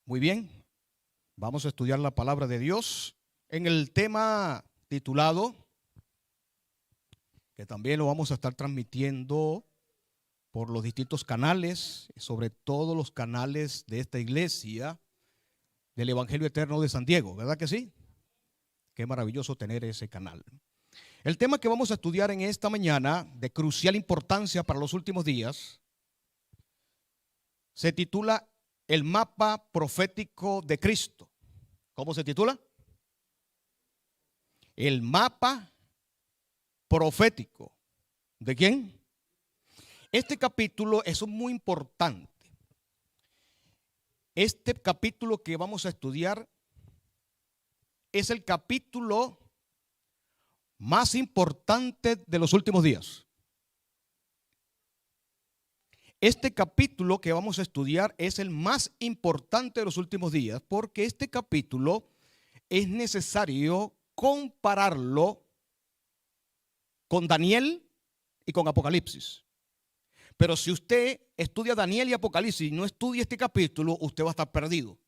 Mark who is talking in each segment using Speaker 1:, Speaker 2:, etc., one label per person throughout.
Speaker 1: Muy bien, vamos a estudiar la palabra de Dios en el tema titulado, que también lo vamos a estar transmitiendo por los distintos canales, sobre todo los canales de esta iglesia del Evangelio Eterno de San Diego, ¿verdad que sí? Qué maravilloso tener ese canal. El tema que vamos a estudiar en esta mañana, de crucial importancia para los últimos días, se titula El mapa profético de Cristo. ¿Cómo se titula? El mapa profético. ¿De quién? Este capítulo es muy importante. Este capítulo que vamos a estudiar es el capítulo más importante de los últimos días. Este capítulo que vamos a estudiar es el más importante de los últimos días porque este capítulo es necesario compararlo con Daniel y con Apocalipsis. Pero si usted estudia Daniel y Apocalipsis y no estudia este capítulo, usted va a estar perdido.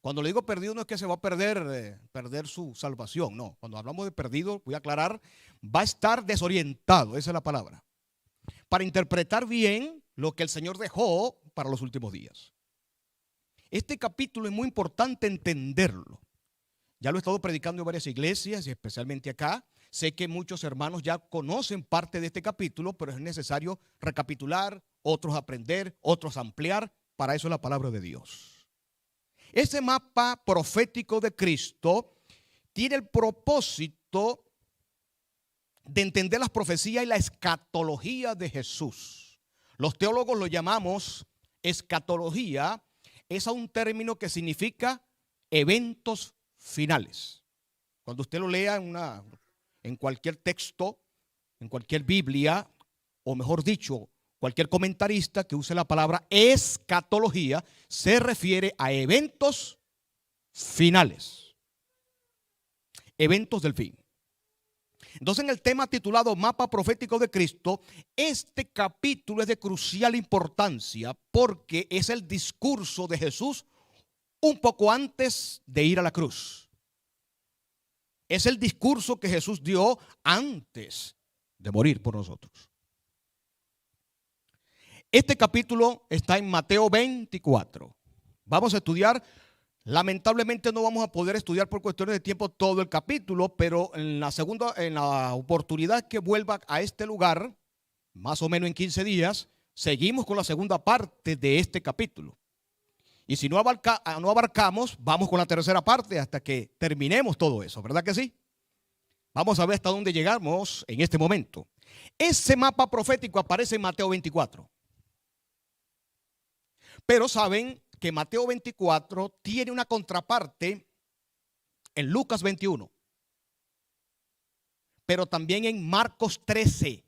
Speaker 1: Cuando le digo perdido no es que se va a perder su salvación, no. Cuando hablamos de perdido, voy a aclarar, va a estar desorientado, esa es la palabra. Para interpretar bien lo que el Señor dejó para los últimos días. Este capítulo es muy importante entenderlo. Ya lo he estado predicando en varias iglesias y especialmente acá. Sé que muchos hermanos ya conocen parte de este capítulo, pero es necesario recapitular, otros aprender, otros ampliar. Para eso es la palabra de Dios. Ese mapa profético de Cristo tiene el propósito de entender las profecías y la escatología de Jesús. Los teólogos lo llamamos escatología, es un término que significa eventos finales. Cuando usted lo lea en cualquier texto, en cualquier Biblia, o mejor dicho, cualquier comentarista que use la palabra escatología, se refiere a eventos finales. Eventos del fin. Entonces, en el tema titulado Mapa Profético de Cristo, este capítulo es de crucial importancia porque es el discurso de Jesús un poco antes de ir a la cruz. Es el discurso que Jesús dio antes de morir por nosotros. Este capítulo está en Mateo 24. Vamos a estudiar. Lamentablemente no vamos a poder estudiar por cuestiones de tiempo todo el capítulo, pero en la oportunidad que vuelva a este lugar, más o menos en 15 días, seguimos con la segunda parte de este capítulo. Y si no abarcamos, vamos con la tercera parte hasta que terminemos todo eso, ¿verdad que sí? Vamos a ver hasta dónde llegamos en este momento. Ese mapa profético aparece en Mateo 24. Pero saben que Mateo 24 tiene una contraparte en Lucas 21, pero también en Marcos 13.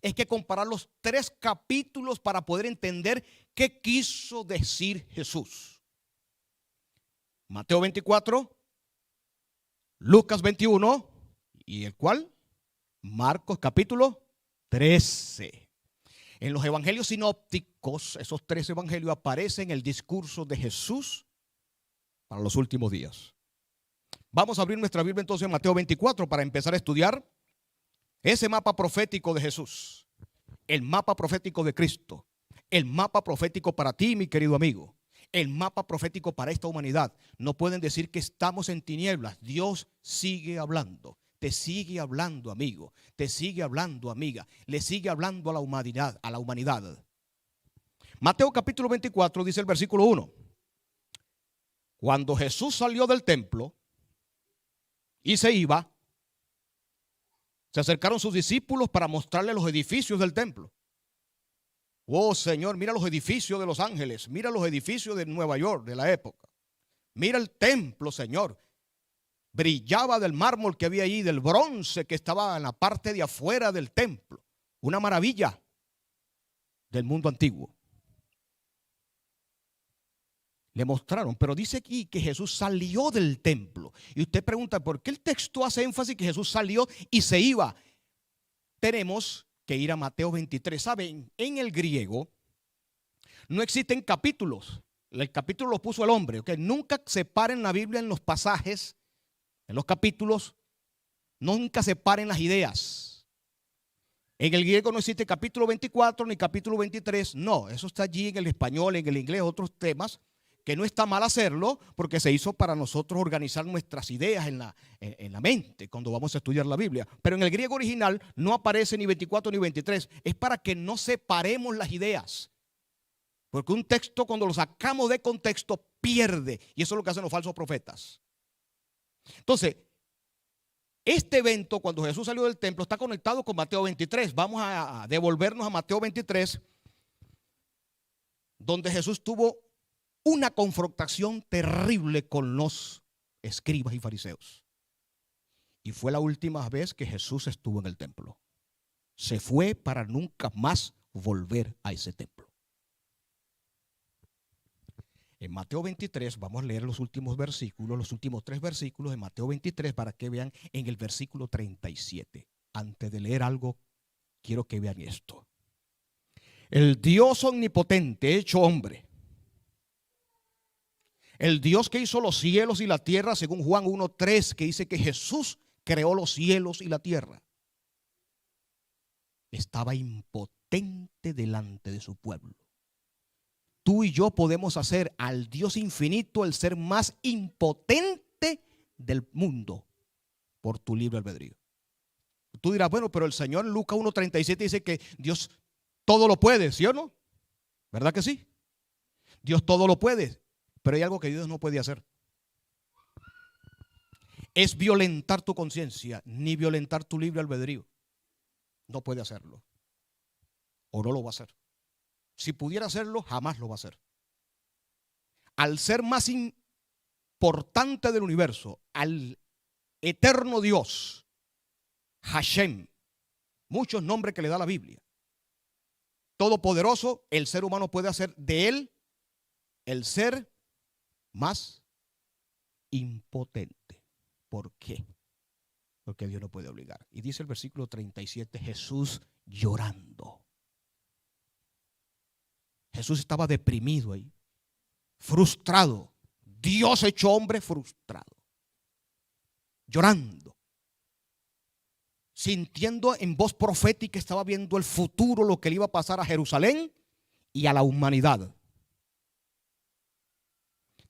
Speaker 1: Es que comparar los tres capítulos para poder entender qué quiso decir Jesús. Mateo 24, Lucas 21 y el cual, Marcos capítulo 13. En los evangelios sinópticos, esos tres evangelios aparecen el discurso de Jesús para los últimos días. Vamos a abrir nuestra Biblia entonces en Mateo 24 para empezar a estudiar ese mapa profético de Jesús, el mapa profético de Cristo, el mapa profético para ti, mi querido amigo, el mapa profético para esta humanidad. No pueden decir que estamos en tinieblas. Dios sigue hablando. Te sigue hablando, amigo. Te sigue hablando, amiga. Le sigue hablando a la humanidad. Mateo capítulo 24 dice el versículo 1. Cuando Jesús salió del templo y se iba, se acercaron sus discípulos para mostrarle los edificios del templo. Oh, Señor, mira los edificios de Los Ángeles. Mira los edificios de Nueva York de la época. Mira el templo, Señor. Brillaba del mármol que había allí, del bronce que estaba en la parte de afuera del templo. Una maravilla del mundo antiguo. Le mostraron, pero dice aquí que Jesús salió del templo. Y usted pregunta, ¿por qué el texto hace énfasis que Jesús salió y se iba? Tenemos que ir a Mateo 23. ¿Saben? En el griego no existen capítulos, El capítulo lo puso el hombre. ¿Okay? Nunca separen la Biblia en los pasajes, en los capítulos. Nunca separen las ideas. En el griego no existe capítulo 24 ni capítulo 23. No, eso está allí en el español, en el inglés, otros temas. Que no está mal hacerlo porque se hizo para nosotros organizar nuestras ideas en la mente cuando vamos a estudiar la Biblia. Pero en el griego original no aparece ni 24 ni 23. Es para que no separemos las ideas. Porque un texto cuando lo sacamos de contexto pierde. Y eso es lo que hacen los falsos profetas. Entonces, este evento cuando Jesús salió del templo está conectado con Mateo 23. Vamos a devolvernos a Mateo 23, donde Jesús tuvo una confrontación terrible con los escribas y fariseos. Y fue la última vez que Jesús estuvo en el templo. Se fue para nunca más volver a ese templo. En Mateo 23 vamos a leer los últimos versículos, los últimos 3 versículos de Mateo 23 para que vean en el versículo 37. Antes de leer algo, quiero que vean esto. El Dios omnipotente hecho hombre, el Dios que hizo los cielos y la tierra, según Juan 1:3, que dice que Jesús creó los cielos y la tierra, estaba impotente delante de su pueblo. Tú y yo podemos hacer al Dios infinito el ser más impotente del mundo por tu libre albedrío. Tú dirás, bueno, pero el Señor en Lucas 1:37 dice que Dios todo lo puede, ¿sí o no? ¿Verdad que sí? Dios todo lo puede, pero hay algo que Dios no puede hacer. Es violentar tu conciencia, ni violentar tu libre albedrío. No puede hacerlo. O no lo va a hacer. Si pudiera hacerlo, jamás lo va a hacer. Al ser más importante del universo, al eterno Dios, Hashem, muchos nombres que le da la Biblia, todopoderoso, el ser humano puede hacer de él el ser más impotente. ¿Por qué? Porque Dios no puede obligar. Y dice el versículo 37, Jesús llorando. Jesús estaba deprimido ahí, frustrado. Dios hecho hombre frustrado, llorando, sintiendo en voz profética, estaba viendo el futuro, lo que le iba a pasar a Jerusalén y a la humanidad.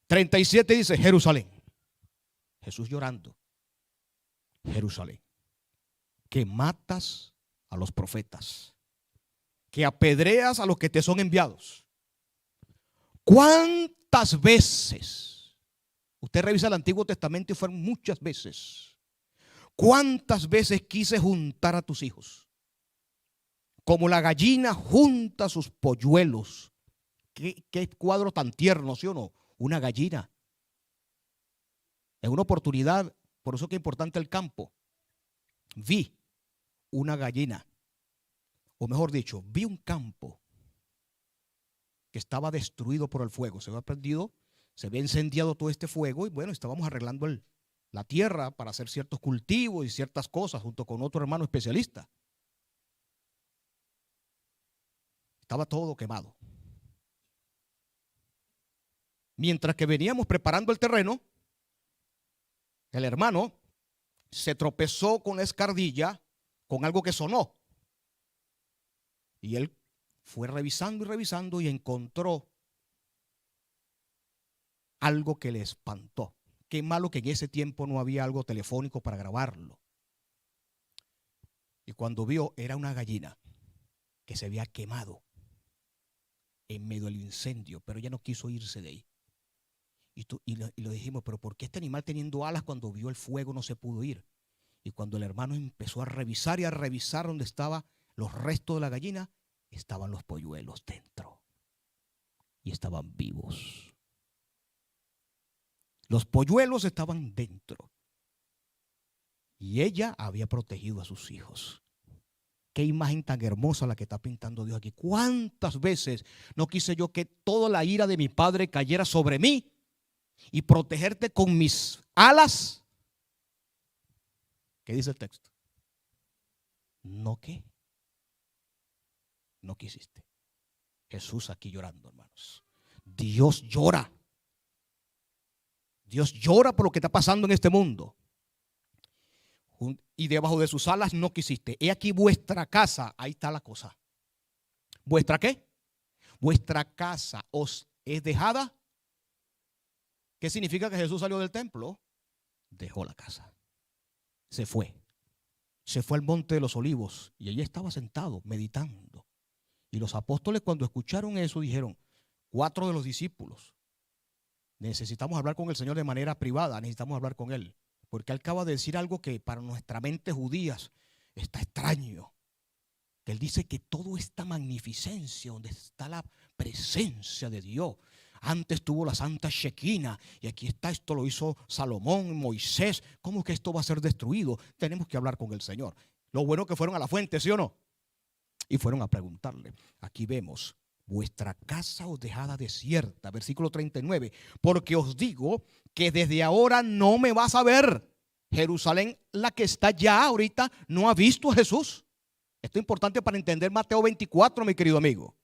Speaker 1: 37 dice, Jerusalén. Jesús llorando. Jerusalén, que matas a los profetas, que apedreas a los que te son enviados. ¿Cuántas veces? Usted revisa el Antiguo Testamento y fueron muchas veces. ¿Cuántas veces quise juntar a tus hijos? Como la gallina junta sus polluelos. ¿Qué cuadro tan tierno, sí o no? Una gallina. En una oportunidad, por eso que es importante el campo, vi una gallina, o mejor dicho, vi un campo que estaba destruido por el fuego. Se había prendido, se había incendiado todo este fuego y bueno, estábamos arreglando la tierra para hacer ciertos cultivos y ciertas cosas junto con otro hermano especialista. Estaba todo quemado. Mientras que veníamos preparando el terreno, el hermano se tropezó con la escardilla, con algo que sonó. Y él fue revisando y revisando y encontró algo que le espantó. Qué malo que en ese tiempo no había algo telefónico para grabarlo. Y cuando vio, era una gallina que se había quemado en medio del incendio, pero ella no quiso irse de ahí. Y lo dijimos, pero ¿por qué este animal teniendo alas cuando vio el fuego no se pudo ir? Y cuando el hermano empezó a revisar y a revisar donde estaban los restos de la gallina, estaban los polluelos dentro. Y estaban vivos. Los polluelos estaban dentro. Y ella había protegido a sus hijos. Qué imagen tan hermosa la que está pintando Dios aquí. ¿Cuántas veces no quise yo que toda la ira de mi padre cayera sobre mí y protegerte con mis alas? ¿Qué dice el texto? ¿No qué? No quisiste. Jesús aquí llorando, hermanos. Dios llora. Dios llora por lo que está pasando en este mundo. Y debajo de sus alas no quisiste. He aquí vuestra casa. Ahí está la cosa. ¿Vuestra qué? Vuestra casa os es dejada. ¿Qué significa que Jesús salió del templo? Dejó la casa. Se fue. Se fue al monte de los olivos y allí estaba sentado meditando. Y los apóstoles, cuando escucharon eso, dijeron, 4 de los discípulos, necesitamos hablar con el Señor de manera privada, necesitamos hablar con Él, porque Él acaba de decir algo que para nuestra mente judías está extraño. Que Él dice que toda esta magnificencia, donde está la presencia de Dios, antes tuvo la santa Shekinah y aquí está, esto lo hizo Salomón, Moisés. ¿Cómo que esto va a ser destruido? Tenemos que hablar con el Señor. Lo bueno que fueron a la fuente, ¿sí o no? Y fueron a preguntarle. Aquí vemos, vuestra casa os dejada desierta, versículo 39. Porque os digo que desde ahora no me vas a ver. Jerusalén, la que está ya ahorita, no ha visto a Jesús. Esto es importante para entender Mateo 24, mi querido amigo.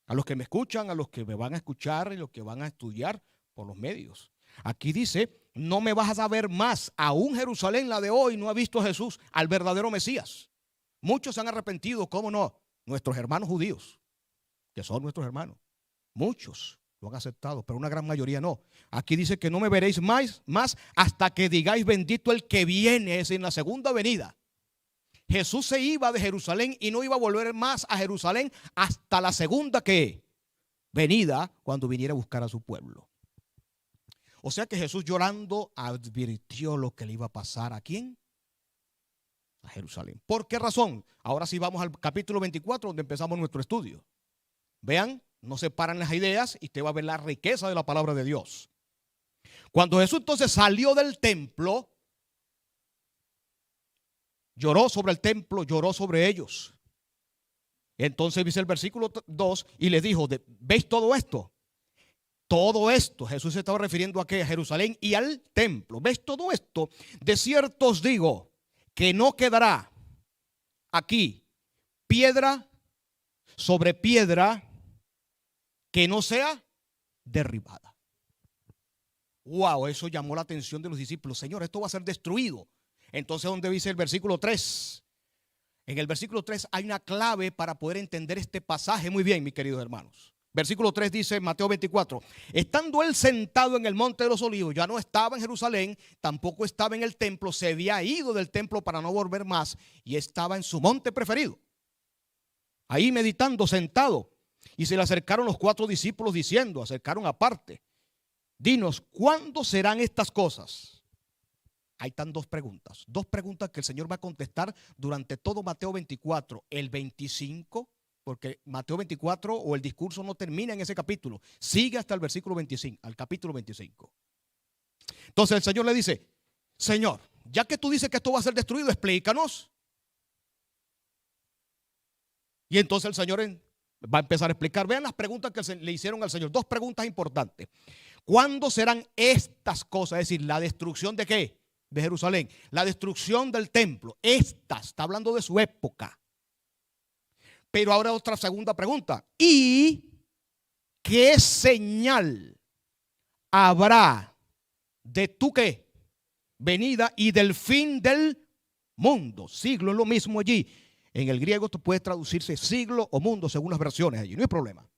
Speaker 1: A los que me escuchan, a los que me van a escuchar y los que van a estudiar por los medios. Aquí dice, no me vas a ver más. Aún Jerusalén, la de hoy, no ha visto a Jesús, al verdadero Mesías. Muchos se han arrepentido, ¿cómo no? Nuestros hermanos judíos, que son nuestros hermanos. Muchos lo han aceptado, pero una gran mayoría no. Aquí dice que no me veréis más hasta que digáis bendito el que viene, es en la segunda venida. Jesús se iba de Jerusalén y no iba a volver más a Jerusalén hasta la segunda venida, cuando viniera a buscar a su pueblo. O sea que Jesús, llorando, advirtió lo que le iba a pasar. ¿A quién? A Jerusalén. ¿Por qué razón? Ahora sí vamos al capítulo 24, donde empezamos nuestro estudio. Vean, no se paran las ideas y usted va a ver la riqueza de la palabra de Dios. Cuando Jesús entonces salió del templo, lloró sobre el templo, lloró sobre ellos. Entonces dice el versículo 2 y les dijo, ¿veis todo esto? Todo esto, Jesús se estaba refiriendo a qué, a Jerusalén y al templo. ¿Ves todo esto? De cierto os digo que no quedará aquí piedra sobre piedra que no sea derribada. Wow, eso llamó la atención de los discípulos. Señor, esto va a ser destruido. Entonces, ¿dónde dice el versículo 3? En el versículo 3 hay una clave para poder entender este pasaje muy bien, mis queridos hermanos. Versículo 3 dice, Mateo 24, estando él sentado en el monte de los olivos, ya no estaba en Jerusalén, tampoco estaba en el templo, se había ido del templo para no volver más y estaba en su monte preferido. Ahí meditando, sentado, y se le acercaron los 4 discípulos diciendo, acercaron aparte, dinos, ¿cuándo serán estas cosas? Ahí están dos preguntas que el Señor va a contestar durante todo Mateo 24, el 25, porque Mateo 24 o el discurso no termina en ese capítulo, sigue hasta el versículo 25, al capítulo 25. Entonces el Señor le dice, Señor, ya que tú dices que esto va a ser destruido, explícanos. Y entonces el Señor va a empezar a explicar. Vean las preguntas que le hicieron al Señor, 2 preguntas importantes. ¿Cuándo serán estas cosas? Es decir, la destrucción de ¿qué? De Jerusalén, la destrucción del templo. Está hablando de su época. Pero ahora otra segunda pregunta. ¿Y qué señal habrá de tu qué? Venida y del fin del mundo. Siglo es lo mismo allí. En el griego esto puede traducirse siglo o mundo según las versiones allí. No hay problema.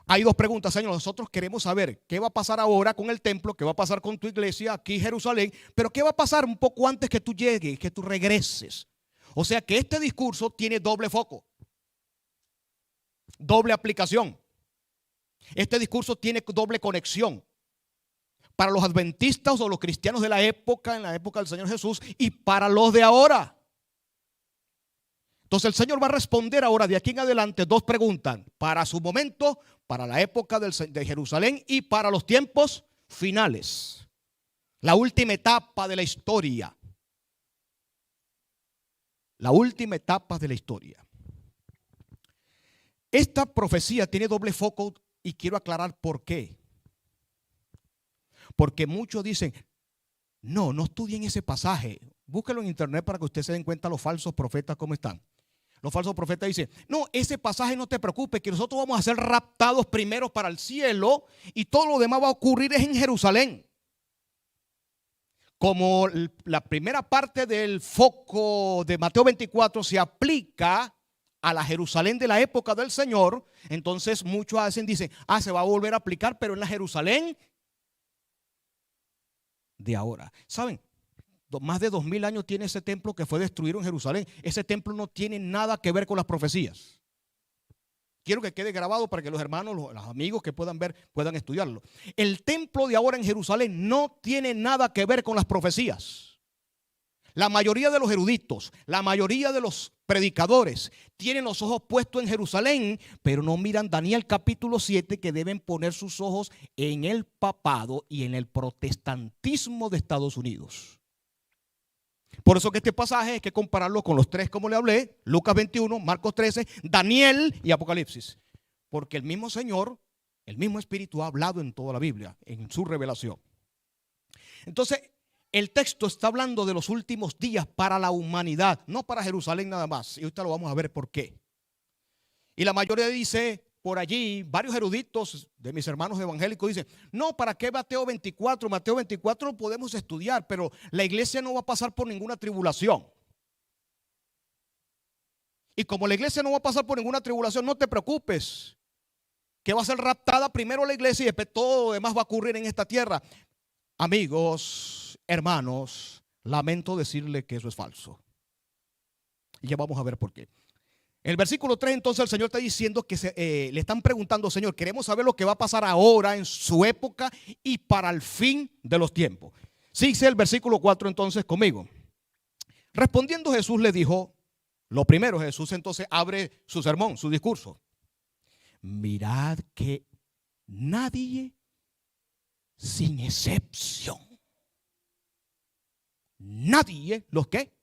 Speaker 1: Hay 2 preguntas, Señor. Nosotros queremos saber qué va a pasar ahora con el templo, qué va a pasar con tu iglesia aquí en Jerusalén, pero qué va a pasar un poco antes que tú llegues, que tú regreses. O sea que este discurso tiene doble foco, doble aplicación. Este discurso tiene doble conexión para los adventistas o los cristianos de la época, en la época del Señor Jesús, y para los de ahora. Entonces el Señor va a responder ahora de aquí en adelante 2 preguntas para su momento, para la época de Jerusalén y para los tiempos finales. La última etapa de la historia. La última etapa de la historia. Esta profecía tiene doble foco y quiero aclarar por qué. Porque muchos dicen, no estudien ese pasaje. Búsquelo en internet para que ustedes se den cuenta los falsos profetas cómo están. los falsos profetas dicen, no, ese pasaje no te preocupes, que nosotros vamos a ser raptados primero para el cielo y todo lo demás va a ocurrir es en Jerusalén. Como la primera parte del foco de Mateo 24 se aplica a la Jerusalén de la época del Señor, entonces muchos dicen, se va a volver a aplicar, pero en la Jerusalén de ahora. ¿Saben? Más de 2000 años tiene ese templo que fue destruido en Jerusalén. Ese templo no tiene nada que ver con las profecías. Quiero que quede grabado para que los hermanos, los amigos que puedan ver, puedan estudiarlo. El templo de ahora en Jerusalén no tiene nada que ver con las profecías. La mayoría de los eruditos, la mayoría de los predicadores tienen los ojos puestos en Jerusalén, pero no miran Daniel capítulo 7, que deben poner sus ojos en el papado y en el protestantismo de Estados Unidos. Por eso que este pasaje hay que compararlo con los tres como le hablé, Lucas 21, Marcos 13, Daniel y Apocalipsis. Porque el mismo Señor, el mismo Espíritu ha hablado en toda la Biblia, en su revelación. Entonces, el texto está hablando de los últimos días para la humanidad, no para Jerusalén nada más. Y ahorita lo vamos a ver por qué. Y la mayoría dice, por allí, varios eruditos de mis hermanos evangélicos dicen, no, ¿para qué Mateo 24? Mateo 24 lo podemos estudiar, pero la iglesia no va a pasar por ninguna tribulación. Y como la iglesia no va a pasar por ninguna tribulación, no te preocupes, que va a ser raptada primero la iglesia y después todo lo demás va a ocurrir en esta tierra. Amigos, hermanos, lamento decirle que eso es falso. Y ya vamos a ver por qué. En el versículo 3 entonces el Señor está diciendo que le están preguntando, Señor, queremos saber lo que va a pasar ahora en su época y para el fin de los tiempos. Sí, dice el versículo 4 entonces conmigo. Respondiendo Jesús le dijo, lo primero, Jesús entonces abre su sermón, su discurso. Mirad que nadie, sin excepción, nadie, ¿los qué?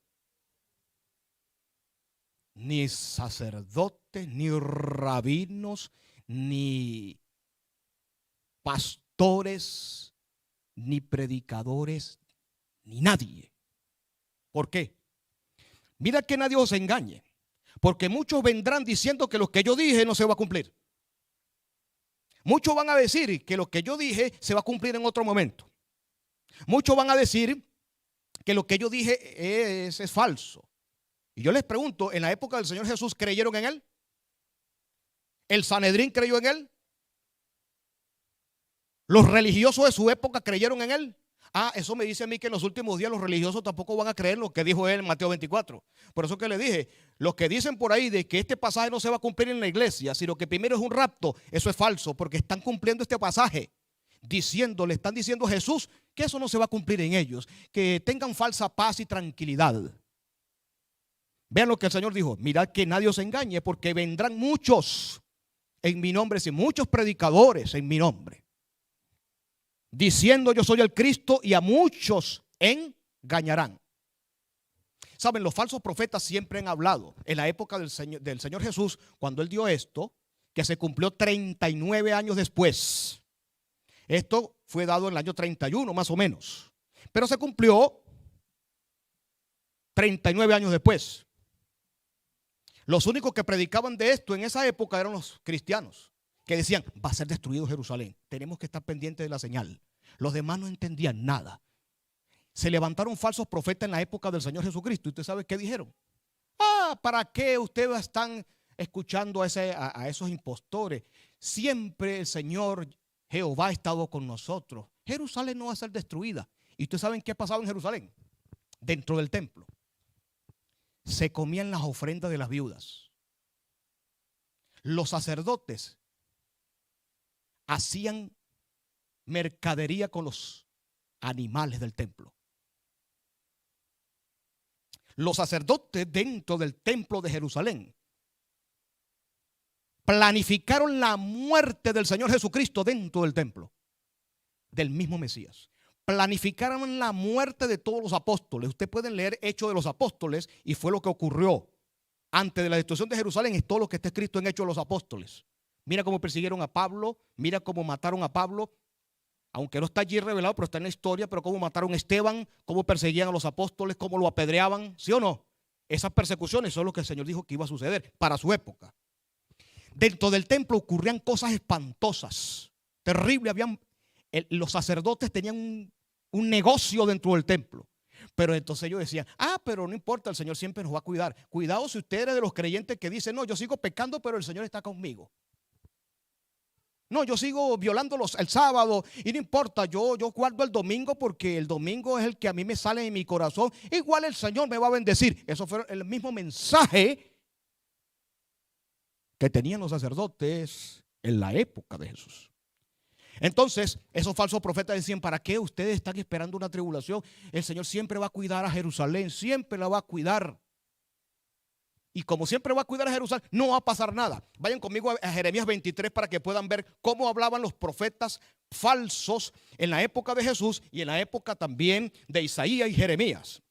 Speaker 1: Ni sacerdotes, ni rabinos, ni pastores, ni predicadores, ni nadie. ¿Por qué? Mira que nadie os engañe, porque muchos vendrán diciendo que lo que yo dije no se va a cumplir. Muchos van a decir que lo que yo dije se va a cumplir en otro momento. Muchos van a decir que lo que yo dije es falso. Y yo les pregunto, ¿en la época del Señor Jesús creyeron en Él? ¿El Sanedrín creyó en Él? ¿Los religiosos de su época creyeron en Él? Eso me dice a mí que en los últimos días los religiosos tampoco van a creer lo que dijo Él en Mateo 24. Por eso que le dije, los que dicen por ahí de que este pasaje no se va a cumplir en la iglesia, sino que primero es un rapto, eso es falso, porque están cumpliendo este pasaje. Le están diciendo a Jesús que eso no se va a cumplir en ellos, que tengan falsa paz y tranquilidad. Vean lo que el Señor dijo, mirad que nadie os engañe, porque vendrán muchos en mi nombre, sí, muchos predicadores en mi nombre, diciendo yo soy el Cristo, y a muchos engañarán. Saben, los falsos profetas siempre han hablado en la época del Señor Jesús, cuando Él dio esto, que se cumplió 39 años después. Esto fue dado en el año 31 más o menos, pero se cumplió 39 años después. Los únicos que predicaban de esto en esa época eran los cristianos, que decían, va a ser destruido Jerusalén, tenemos que estar pendientes de la señal. Los demás no entendían nada. Se levantaron falsos profetas en la época del Señor Jesucristo. ¿Y usted sabe qué dijeron? ¿Para qué ustedes están escuchando a esos impostores? Siempre el Señor Jehová ha estado con nosotros. Jerusalén no va a ser destruida. ¿Y ustedes saben qué ha pasado en Jerusalén? Dentro del templo se comían las ofrendas de las viudas. Los sacerdotes hacían mercadería con los animales del templo. Los sacerdotes dentro del templo de Jerusalén planificaron la muerte del Señor Jesucristo dentro del templo, del mismo Mesías. Planificaron la muerte de todos los apóstoles. Ustedes pueden leer Hechos de los Apóstoles y fue lo que ocurrió antes de la destrucción de Jerusalén. Es todo lo que está escrito en Hechos de los Apóstoles. Mira cómo persiguieron a Pablo, mira cómo mataron a Pablo, aunque no está allí revelado, pero está en la historia. Pero cómo mataron a Esteban, cómo perseguían a los apóstoles, cómo lo apedreaban, ¿sí o no? Esas persecuciones son lo que el Señor dijo que iba a suceder para su época. Dentro del templo ocurrían cosas espantosas, terribles. Los sacerdotes tenían un negocio dentro del templo. Pero entonces ellos decían, pero no importa, el Señor siempre nos va a cuidar. Cuidado si usted es de los creyentes que dicen, no, yo sigo pecando, pero el Señor está conmigo. No, yo sigo violando el sábado y no importa, yo guardo el domingo porque el domingo es el que a mí me sale en mi corazón. Igual el Señor me va a bendecir. Eso fue el mismo mensaje que tenían los sacerdotes en la época de Jesús. Entonces, esos falsos profetas decían, ¿para qué ustedes están esperando una tribulación? El Señor siempre va a cuidar a Jerusalén, siempre la va a cuidar. Y como siempre va a cuidar a Jerusalén, no va a pasar nada. Vayan conmigo a Jeremías 23 para que puedan ver cómo hablaban los profetas falsos en la época de Jesús y en la época también de Isaías y Jeremías.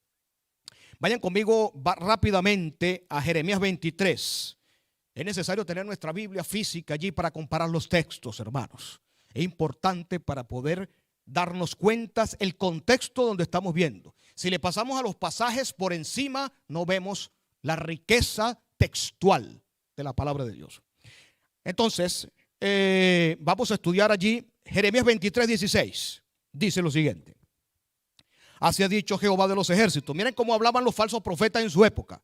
Speaker 1: Vayan conmigo rápidamente a Jeremías 23. Es necesario tener nuestra Biblia física allí para comparar los textos, hermanos. Es importante para poder darnos cuenta el contexto donde estamos viendo. Si le pasamos a los pasajes por encima, no vemos la riqueza textual de la palabra de Dios. Entonces, vamos a estudiar allí Jeremías 23, 16. Dice lo siguiente. Así ha dicho Jehová de los ejércitos. Miren cómo hablaban los falsos profetas en su época.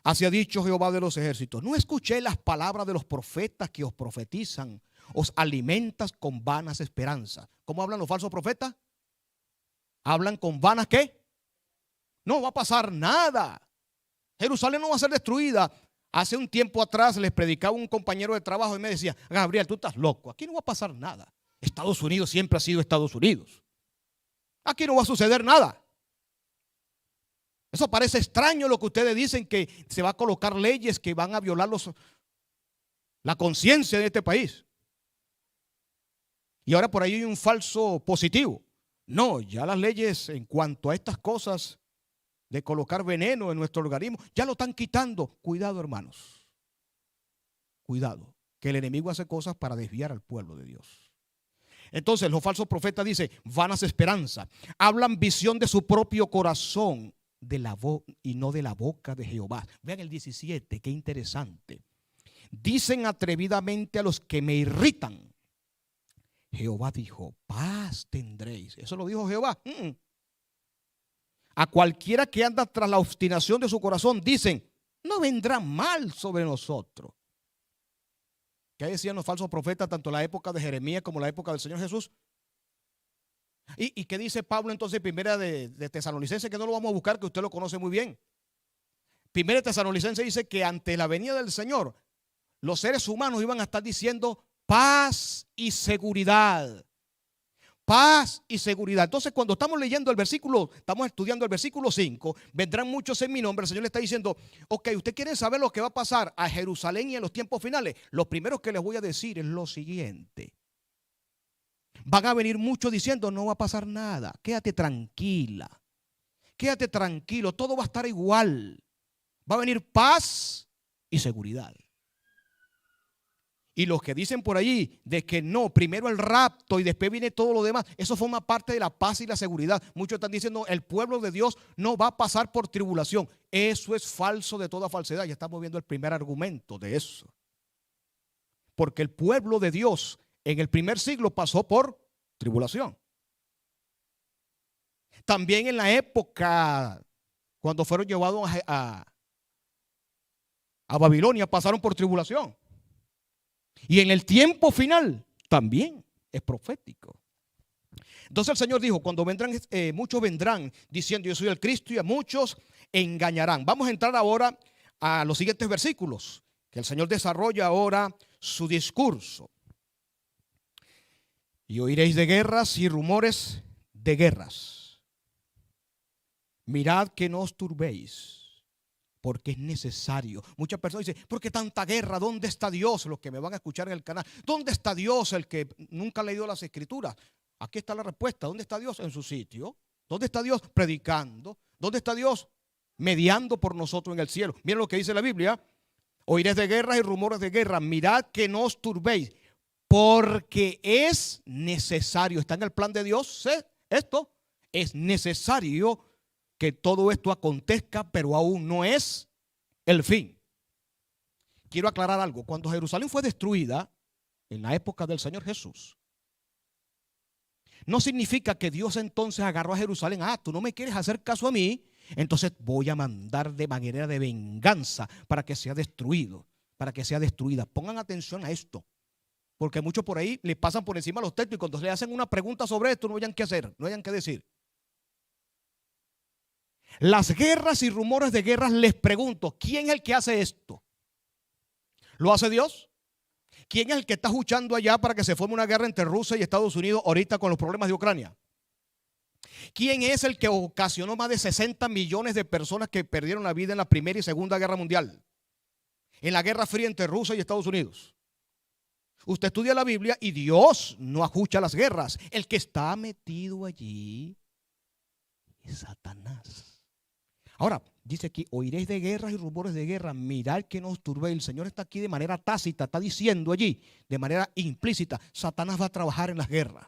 Speaker 1: Así ha dicho Jehová de los ejércitos. No escuché las palabras de los profetas que os profetizan. Os alimentas con vanas esperanzas. ¿Cómo hablan los falsos profetas? Hablan con vanas ¿qué? No va a pasar nada. Jerusalén no va a ser destruida. Hace un tiempo atrás les predicaba un compañero de trabajo y me decía, Gabriel, tú estás loco. Aquí no va a pasar nada. Estados Unidos siempre ha sido Estados Unidos. Aquí no va a suceder nada. Eso parece extraño lo que ustedes dicen, que se va a colocar leyes que van a violar la conciencia de este país. Y ahora por ahí hay un falso positivo. No, ya las leyes en cuanto a estas cosas de colocar veneno en nuestro organismo, ya lo están quitando. Cuidado, hermanos. Cuidado, que el enemigo hace cosas para desviar al pueblo de Dios. Entonces los falsos profetas dicen vanas esperanzas. Hablan visión de su propio corazón y no de la boca de Jehová. Vean el 17, qué interesante. Dicen atrevidamente a los que me irritan. Jehová dijo, paz tendréis. Eso lo dijo Jehová. A cualquiera que anda tras la obstinación de su corazón, dicen, no vendrá mal sobre nosotros. ¿Qué decían los falsos profetas tanto en la época de Jeremías como en la época del Señor Jesús? ¿Y qué dice Pablo entonces en primera de Tesalonicenses? Que no lo vamos a buscar, que usted lo conoce muy bien. Primera de Tesalonicenses dice que ante la venida del Señor, los seres humanos iban a estar diciendo paz y seguridad. Paz y seguridad. Entonces, cuando estamos leyendo estamos estudiando el versículo 5, vendrán muchos en mi nombre. El Señor le está diciendo, ok, ¿usted quiere saber lo que va a pasar a Jerusalén y en los tiempos finales? Lo primero que les voy a decir es lo siguiente. Van a venir muchos diciendo, no va a pasar nada. Quédate tranquila. Quédate tranquilo. Todo va a estar igual. Va a venir paz y seguridad. Y los que dicen por allí de que no, primero el rapto y después viene todo lo demás, eso forma parte de la paz y la seguridad. Muchos están diciendo el pueblo de Dios no va a pasar por tribulación. Eso es falso de toda falsedad. Ya estamos viendo el primer argumento de eso. Porque el pueblo de Dios en el primer siglo pasó por tribulación. También en la época cuando fueron llevados a Babilonia pasaron por tribulación. Y en el tiempo final también es profético. Entonces el Señor dijo, cuando vendrán, muchos vendrán diciendo yo soy el Cristo y a muchos engañarán. Vamos a entrar ahora a los siguientes versículos, que el Señor desarrolla ahora su discurso. Y oiréis de guerras y rumores de guerras. Mirad que no os turbéis, porque es necesario. Muchas personas dicen, ¿por qué tanta guerra? ¿Dónde está Dios? Los que me van a escuchar en el canal. ¿Dónde está Dios? El que nunca ha leído las escrituras. Aquí está la respuesta. ¿Dónde está Dios? En su sitio. ¿Dónde está Dios? Predicando. ¿Dónde está Dios? Mediando por nosotros en el cielo. Miren lo que dice la Biblia. Oiréis de guerras y rumores de guerra. Mirad que no os turbéis, porque es necesario. Está en el plan de Dios. Esto es necesario que todo esto acontezca, pero aún no es el fin. Quiero aclarar algo. Cuando Jerusalén fue destruida en la época del Señor Jesús, no significa que Dios entonces agarró a Jerusalén. Tú no me quieres hacer caso a mí, entonces voy a mandar de manera de venganza para que sea destruido, para que sea destruida. Pongan atención a esto, porque muchos por ahí le pasan por encima los textos y cuando le hacen una pregunta sobre esto no hayan qué hacer, no hayan qué decir. Las guerras y rumores de guerras, les pregunto, ¿quién es el que hace esto? ¿Lo hace Dios? ¿Quién es el que está luchando allá para que se forme una guerra entre Rusia y Estados Unidos ahorita con los problemas de Ucrania? ¿Quién es el que ocasionó más de 60 millones de personas que perdieron la vida en la Primera y Segunda Guerra Mundial? En la Guerra Fría entre Rusia y Estados Unidos. Usted estudia la Biblia y Dios no ajusta las guerras. El que está metido allí es Satanás. Ahora, dice aquí, oiréis de guerras y rumores de guerra, mirad que no os turbéis. El Señor está aquí de manera tácita, está diciendo allí, de manera implícita, Satanás va a trabajar en las guerras.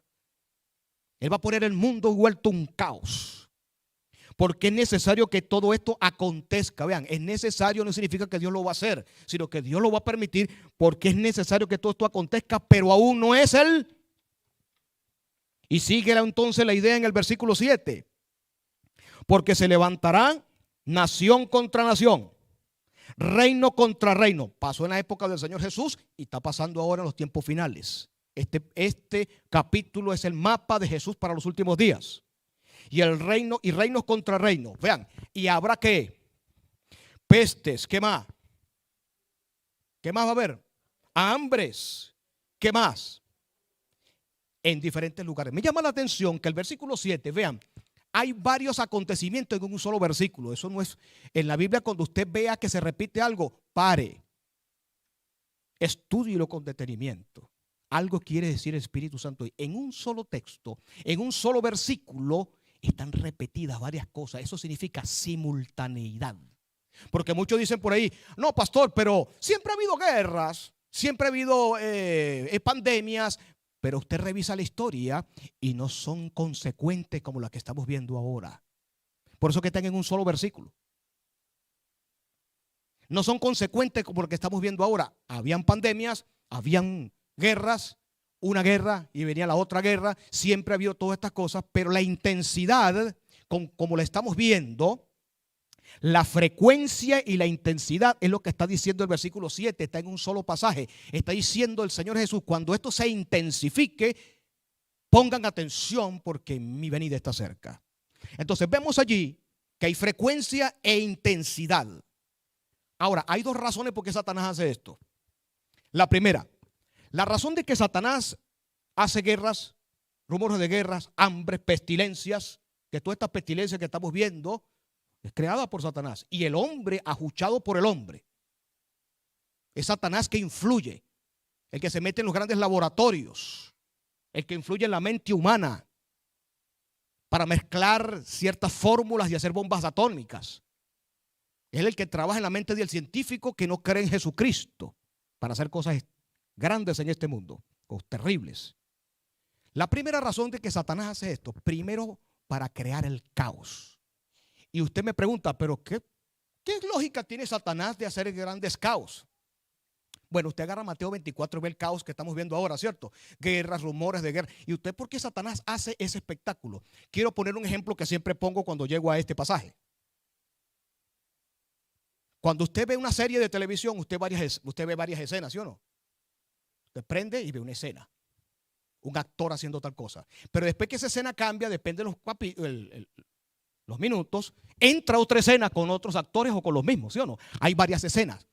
Speaker 1: Él va a poner el mundo vuelto un caos. Porque es necesario que todo esto acontezca. Vean, es necesario no significa que Dios lo va a hacer, sino que Dios lo va a permitir porque es necesario que todo esto acontezca, pero aún no es Él. Y sigue entonces la idea en el versículo 7. Porque se levantarán nación contra nación, reino contra reino. Pasó en la época del Señor Jesús y está pasando ahora en los tiempos finales. Este capítulo es el mapa de Jesús para los últimos días. Y el reino y reinos contra reinos. Vean, y habrá ¿qué? Pestes, ¿qué más? ¿Qué más va a haber? Hambres, ¿qué más? En diferentes lugares. Me llama la atención que el versículo 7, vean, hay varios acontecimientos en un solo versículo. Eso no es en la Biblia. Cuando usted vea que se repite algo, pare, estúdielo con detenimiento. Algo quiere decir el Espíritu Santo. En un solo texto, en un solo versículo, están repetidas varias cosas. Eso significa simultaneidad. Porque muchos dicen por ahí, no, pastor, pero siempre ha habido guerras, siempre ha habido pandemias. Pero usted revisa la historia y no son consecuentes como las que estamos viendo ahora. Por eso que están en un solo versículo. No son consecuentes como lo que estamos viendo ahora. Habían pandemias, habían guerras, una guerra y venía la otra guerra. Siempre ha habido todas estas cosas, pero la intensidad, como la estamos viendo, la frecuencia y la intensidad es lo que está diciendo el versículo 7, está en un solo pasaje. Está diciendo el Señor Jesús, cuando esto se intensifique, pongan atención porque mi venida está cerca. Entonces vemos allí que hay frecuencia e intensidad. Ahora, hay dos razones por qué Satanás hace esto. La primera, la razón de que Satanás hace guerras, rumores de guerras, hambres, pestilencias, que todas estas pestilencias que estamos viendo es creada por Satanás. Y el hombre ajuchado por el hombre. Es Satanás que influye. El que se mete en los grandes laboratorios. El que influye en la mente humana. Para mezclar ciertas fórmulas y hacer bombas atómicas. Es el que trabaja en la mente del científico que no cree en Jesucristo. Para hacer cosas grandes en este mundo. Cosas terribles. La primera razón de que Satanás hace esto. Primero, para crear el caos. Y usted me pregunta, pero ¿qué lógica tiene Satanás de hacer grandes caos? Bueno, usted agarra Mateo 24 y ve el caos que estamos viendo ahora, ¿cierto? Guerras, rumores de guerra. ¿Y usted por qué Satanás hace ese espectáculo? Quiero poner un ejemplo que siempre pongo cuando llego a este pasaje. Cuando usted ve una serie de televisión, usted ve varias escenas, ¿sí o no? Usted prende y ve una escena. Un actor haciendo tal cosa. Pero después que esa escena cambia, depende de los minutos, entra otra escena con otros actores o con los mismos, ¿sí o no? Hay varias escenas.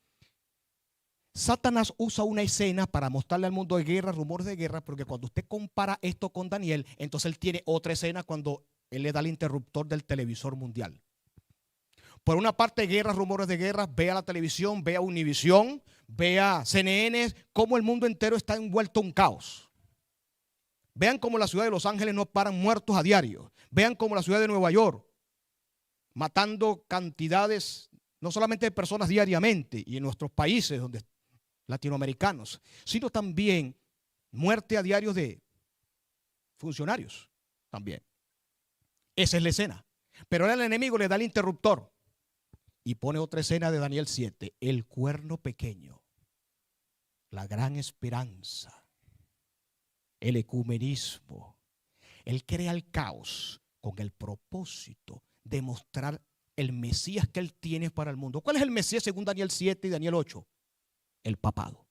Speaker 1: Satanás usa una escena para mostrarle al mundo de guerra, rumores de guerra, porque cuando usted compara esto con Daniel, entonces él tiene otra escena cuando él le da el interruptor del televisor mundial. Por una parte, guerras, rumores de guerra, vea la televisión, vea Univisión, vea CNN, cómo el mundo entero está envuelto en un caos. Vean cómo la ciudad de Los Ángeles no paran muertos a diario. Vean cómo la ciudad de Nueva York, matando cantidades, no solamente de personas diariamente y en nuestros países latinoamericanos, sino también muerte a diario de funcionarios también. Esa es la escena. Pero ahora el enemigo le da el interruptor y pone otra escena de Daniel 7, el cuerno pequeño, la gran esperanza, el ecumenismo. Él crea el caos con el propósito de mostrar el Mesías que él tiene para el mundo. ¿Cuál es el Mesías según Daniel 7 y Daniel 8? El papado.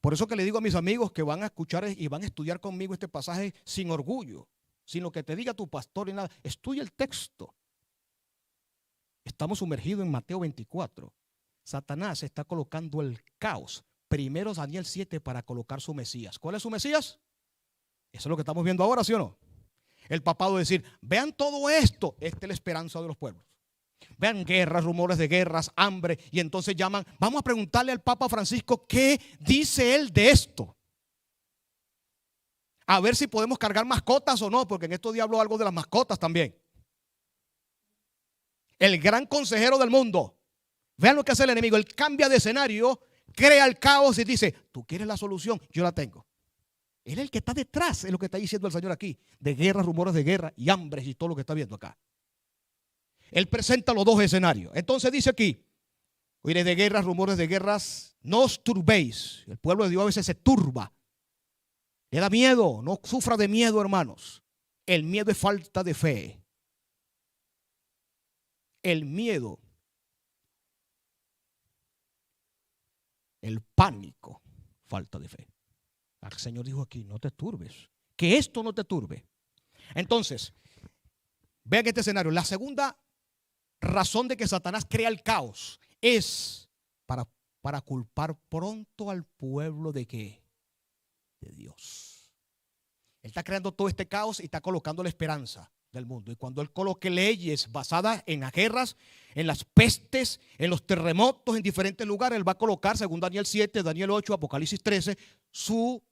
Speaker 1: Por eso que le digo a mis amigos que van a escuchar y van a estudiar conmigo este pasaje sin orgullo, sin lo que te diga tu pastor y nada. Estudia el texto. Estamos sumergidos en Mateo 24. Satanás está colocando el caos. Primero Daniel 7 para colocar su Mesías. ¿Cuál es su Mesías? Eso es lo que estamos viendo ahora, ¿sí o no? El papado decir, vean todo esto. Esta es la esperanza de los pueblos. Vean guerras, rumores de guerras, hambre. Y entonces llaman, vamos a preguntarle al Papa Francisco qué dice él de esto. A ver si podemos cargar mascotas o no, porque en estos días habló algo de las mascotas también. El gran consejero del mundo. Vean lo que hace el enemigo. Él cambia de escenario, crea el caos y dice, tú quieres la solución, yo la tengo. Él es el que está detrás, es lo que está diciendo el Señor aquí, de guerras, rumores de guerra y hambres y todo lo que está viendo acá. Él presenta los dos escenarios. Entonces dice aquí, oiréis de guerras, rumores de guerras, no os turbéis. El pueblo de Dios a veces se turba. Le da miedo, no sufra de miedo, hermanos. El miedo es falta de fe. El miedo, el pánico, falta de fe. El Señor dijo aquí, no te turbes, que esto no te turbe. Entonces, vean este escenario. La segunda razón de que Satanás crea el caos es para culpar pronto al pueblo de ¿qué? De Dios. Él está creando todo este caos y está colocando la esperanza del mundo. Y cuando él coloque leyes basadas en las guerras, en las pestes, en los terremotos en diferentes lugares, él va a colocar, según Daniel 7, Daniel 8, Apocalipsis 13, su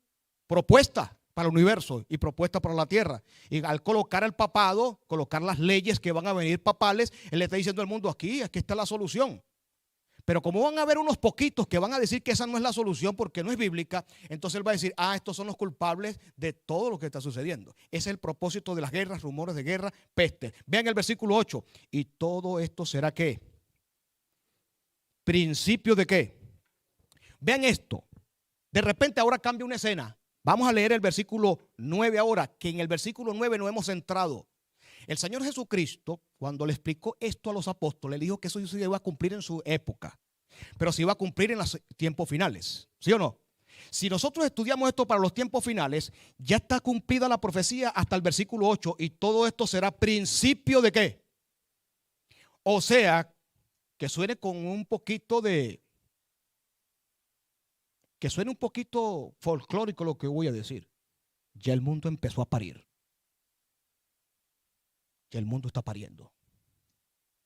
Speaker 1: propuesta para el universo y propuesta para la tierra. Y al colocar al papado, colocar las leyes que van a venir papales, él le está diciendo al mundo, aquí está la solución. Pero como van a haber unos poquitos que van a decir que esa no es la solución porque no es bíblica, entonces él va a decir, estos son los culpables de todo lo que está sucediendo. Ese es el propósito de las guerras, rumores de guerra, peste. Vean el versículo 8. Y todo esto será ¿qué? ¿Principio de qué? Vean esto. De repente ahora cambia una escena. Vamos a leer el versículo 9 ahora, que en el versículo 9 no hemos entrado. El Señor Jesucristo, cuando le explicó esto a los apóstoles, le dijo que eso se iba a cumplir en su época, pero se iba a cumplir en los tiempos finales. ¿Sí o no? Si nosotros estudiamos esto para los tiempos finales, ya está cumplida la profecía hasta el versículo 8 y todo esto será principio de ¿qué? O sea, que suene con un poquito de... que suene un poquito folclórico lo que voy a decir. Ya el mundo empezó a parir. Ya el mundo está pariendo.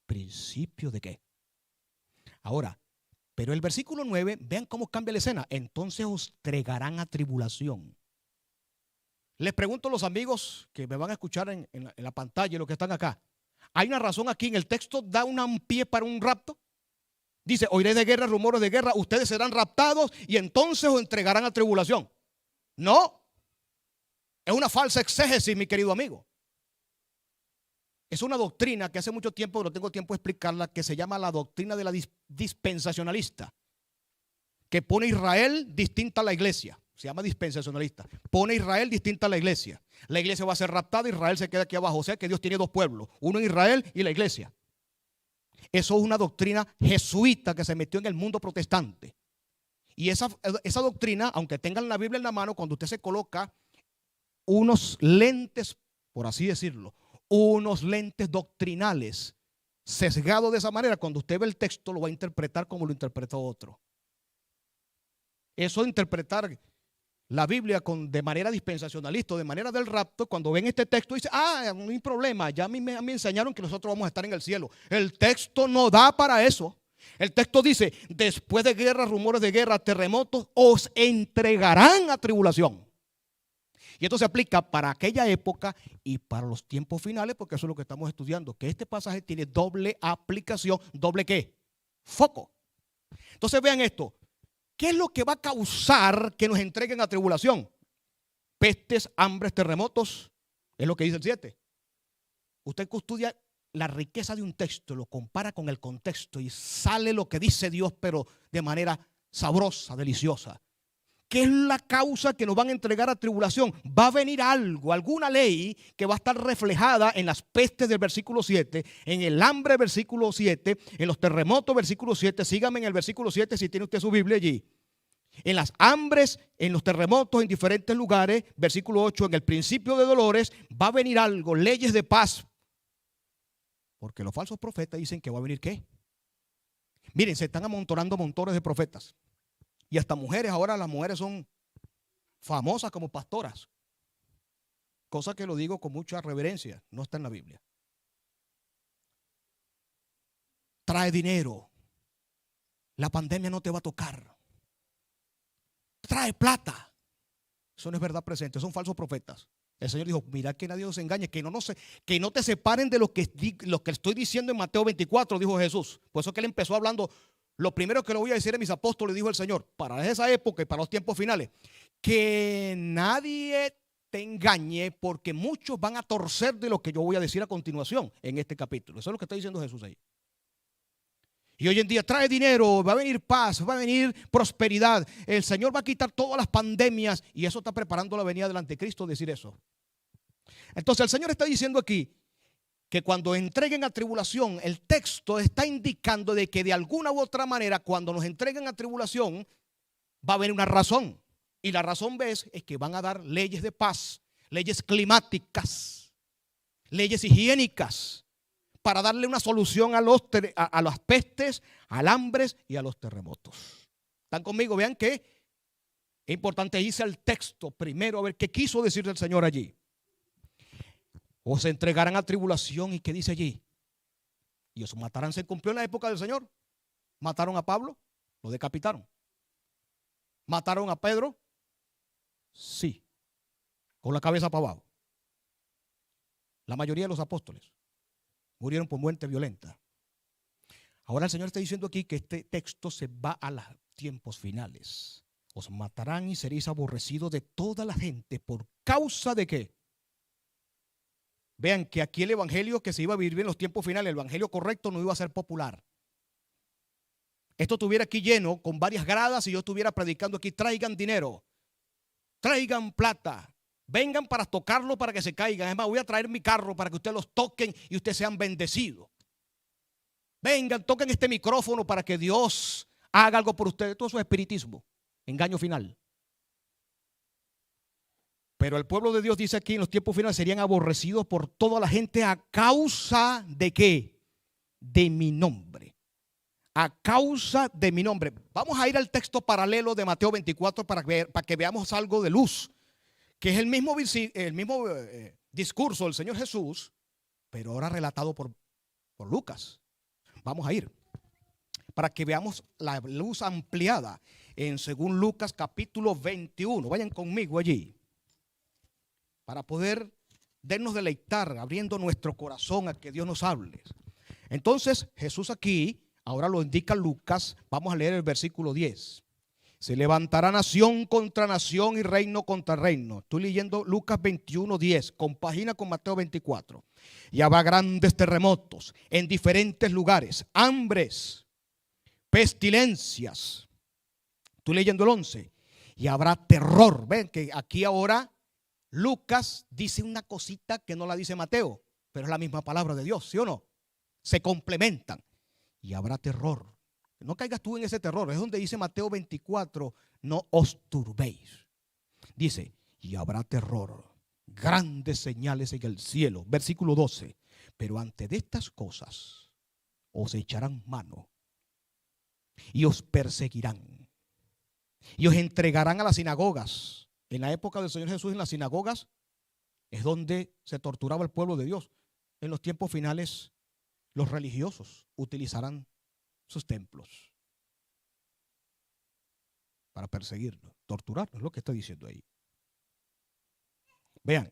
Speaker 1: ¿Principio de qué? Ahora, pero el versículo 9, vean cómo cambia la escena. Entonces os entregarán a tribulación. Les pregunto a los amigos que me van a escuchar en la pantalla y los que están acá. ¿Hay una razón aquí en el texto? ¿Da un pie para un rapto? Dice, oiréis de guerra, rumores de guerra, ustedes serán raptados y entonces os entregarán a tribulación. No. Es una falsa exégesis, mi querido amigo. Es una doctrina que hace mucho tiempo, no tengo tiempo de explicarla, que se llama la doctrina de la dispensacionalista, que pone a Israel distinta a la iglesia. Se llama dispensacionalista. Pone a Israel distinta a la iglesia. La iglesia va a ser raptada, Israel se queda aquí abajo. O sea que Dios tiene dos pueblos, uno en Israel y la iglesia. Eso es una doctrina jesuita que se metió en el mundo protestante. Y esa doctrina, aunque tengan la Biblia en la mano, cuando usted se coloca unos lentes, por así decirlo, unos lentes doctrinales sesgados de esa manera, cuando usted ve el texto lo va a interpretar como lo interpretó otro. Eso de interpretar la Biblia de manera dispensacionalista, de manera del rapto, cuando ven este texto dice, no hay problema, ya a mí me enseñaron que nosotros vamos a estar en el cielo. El texto no da para eso. El texto dice, después de guerra, rumores de guerra, terremotos, os entregarán a tribulación. Y esto se aplica para aquella época y para los tiempos finales, porque eso es lo que estamos estudiando, que este pasaje tiene doble aplicación, doble ¿qué? Foco. Entonces vean esto. ¿Qué es lo que va a causar que nos entreguen a tribulación? Pestes, hambres, terremotos, es lo que dice el 7. Usted que estudia la riqueza de un texto, lo compara con el contexto y sale lo que dice Dios, pero de manera sabrosa, deliciosa. ¿Qué es la causa que nos van a entregar a tribulación? Va a venir algo, alguna ley que va a estar reflejada en las pestes del versículo 7, en el hambre versículo 7, en los terremotos versículo 7. Sígame en el versículo 7 si tiene usted su Biblia allí. En las hambres, en los terremotos en diferentes lugares, versículo 8, en el principio de dolores, va a venir algo, leyes de paz. Porque los falsos profetas dicen que va a venir ¿qué? Miren, se están amontonando montones de profetas. Y hasta mujeres, ahora las mujeres son famosas como pastoras. Cosa que lo digo con mucha reverencia, no está en la Biblia. Trae dinero. La pandemia no te va a tocar. Trae plata. Eso no es verdad presente, son falsos profetas. El Señor dijo, mira que nadie os engañe, que no te separen de lo que estoy diciendo en Mateo 24, dijo Jesús. Por eso que él empezó hablando. Lo primero que le voy a decir a mis apóstoles, dijo el Señor, para esa época y para los tiempos finales, que nadie te engañe, porque muchos van a torcer de lo que yo voy a decir a continuación en este capítulo. Eso es lo que está diciendo Jesús ahí. Y hoy en día trae dinero, va a venir paz, va a venir prosperidad. El Señor va a quitar todas las pandemias y eso está preparando la venida del anticristo, decir eso. Entonces el Señor está diciendo aquí que cuando entreguen a tribulación, el texto está indicando de que de alguna u otra manera, cuando nos entreguen a tribulación, va a haber una razón. Y la razón es que van a dar leyes de paz, leyes climáticas, leyes higiénicas, para darle una solución a las pestes, al hambre y a los terremotos. ¿Están conmigo? Vean que es importante irse al texto primero a ver qué quiso decir el Señor allí. O se entregarán a tribulación. ¿Y qué dice allí? Y os matarán. Se cumplió en la época del Señor. Mataron a Pablo, lo decapitaron. Mataron a Pedro, sí, con la cabeza para abajo. La mayoría de los apóstoles murieron por muerte violenta. Ahora el Señor está diciendo aquí que este texto se va a los tiempos finales. Os matarán y seréis aborrecidos de toda la gente. ¿Por causa de qué? Vean que aquí el evangelio que se iba a vivir en los tiempos finales, el evangelio correcto, no iba a ser popular. Esto estuviera aquí lleno con varias gradas y yo estuviera predicando aquí, traigan dinero, traigan plata, vengan para tocarlo para que se caigan. Es más, voy a traer mi carro para que ustedes los toquen y ustedes sean bendecidos. Vengan, toquen este micrófono para que Dios haga algo por ustedes. Todo eso es espiritismo, engaño final. Pero el pueblo de Dios dice aquí en los tiempos finales serían aborrecidos por toda la gente a causa de ¿qué? De mi nombre. A causa de mi nombre. Vamos a ir al texto paralelo de Mateo 24 para que veamos algo de luz. Que es el mismo discurso del Señor Jesús, pero ahora relatado por Lucas. Vamos a ir para que veamos la luz ampliada en según Lucas capítulo 21. Vayan conmigo allí. Para poder darnos deleitar, abriendo nuestro corazón a que Dios nos hable. Entonces Jesús aquí, ahora lo indica Lucas, vamos a leer el versículo 10. Se levantará nación contra nación y reino contra reino. Estoy leyendo Lucas 21, 10, compagina con Mateo 24. Y habrá grandes terremotos en diferentes lugares, hambres, pestilencias. Estoy leyendo el 11. Y habrá terror. Ven que aquí ahora Lucas dice una cosita que no la dice Mateo, pero es la misma palabra de Dios, ¿sí o no? Se complementan. Y habrá terror. No caigas tú en ese terror. Es donde dice Mateo 24, no os turbéis. Dice, y habrá terror, grandes señales en el cielo. Versículo 12. Pero ante de estas cosas os echarán mano y os perseguirán y os entregarán a las sinagogas. En la época del Señor Jesús, en las sinagogas es donde se torturaba el pueblo de Dios. En los tiempos finales, los religiosos utilizarán sus templos para perseguirnos, torturarnos, es lo que está diciendo ahí. Vean,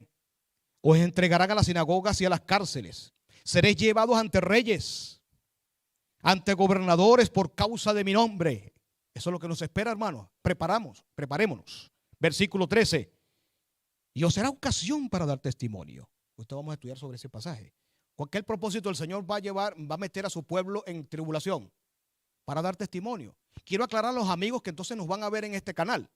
Speaker 1: os entregarán a las sinagogas y a las cárceles. Seréis llevados ante reyes, ante gobernadores por causa de mi nombre. Eso es lo que nos espera, hermanos. Preparémonos. Versículo 13. Y os será ocasión para dar testimonio. Usted vamos a estudiar sobre ese pasaje. ¿Cuál propósito el Señor va a meter a su pueblo en tribulación? Para dar testimonio. Quiero aclarar a los amigos que entonces nos van a ver en este canal.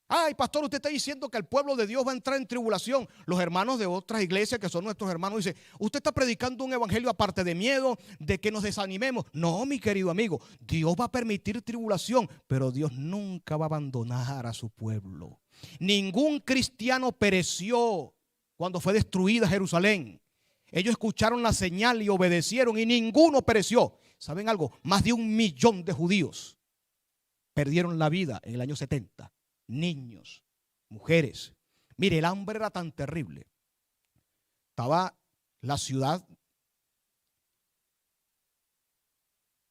Speaker 1: Ay, pastor, usted está diciendo que el pueblo de Dios va a entrar en tribulación. Los hermanos de otras iglesias que son nuestros hermanos dicen, usted está predicando un evangelio aparte de miedo, de que nos desanimemos. No, mi querido amigo, Dios va a permitir tribulación, pero Dios nunca va a abandonar a su pueblo. Ningún cristiano pereció cuando fue destruida Jerusalén. Ellos escucharon la señal y obedecieron y ninguno pereció. ¿Saben algo? Más de 1 millón de judíos perdieron la vida en el año 70. Niños, mujeres. Mire, el hambre era tan terrible. Estaba la ciudad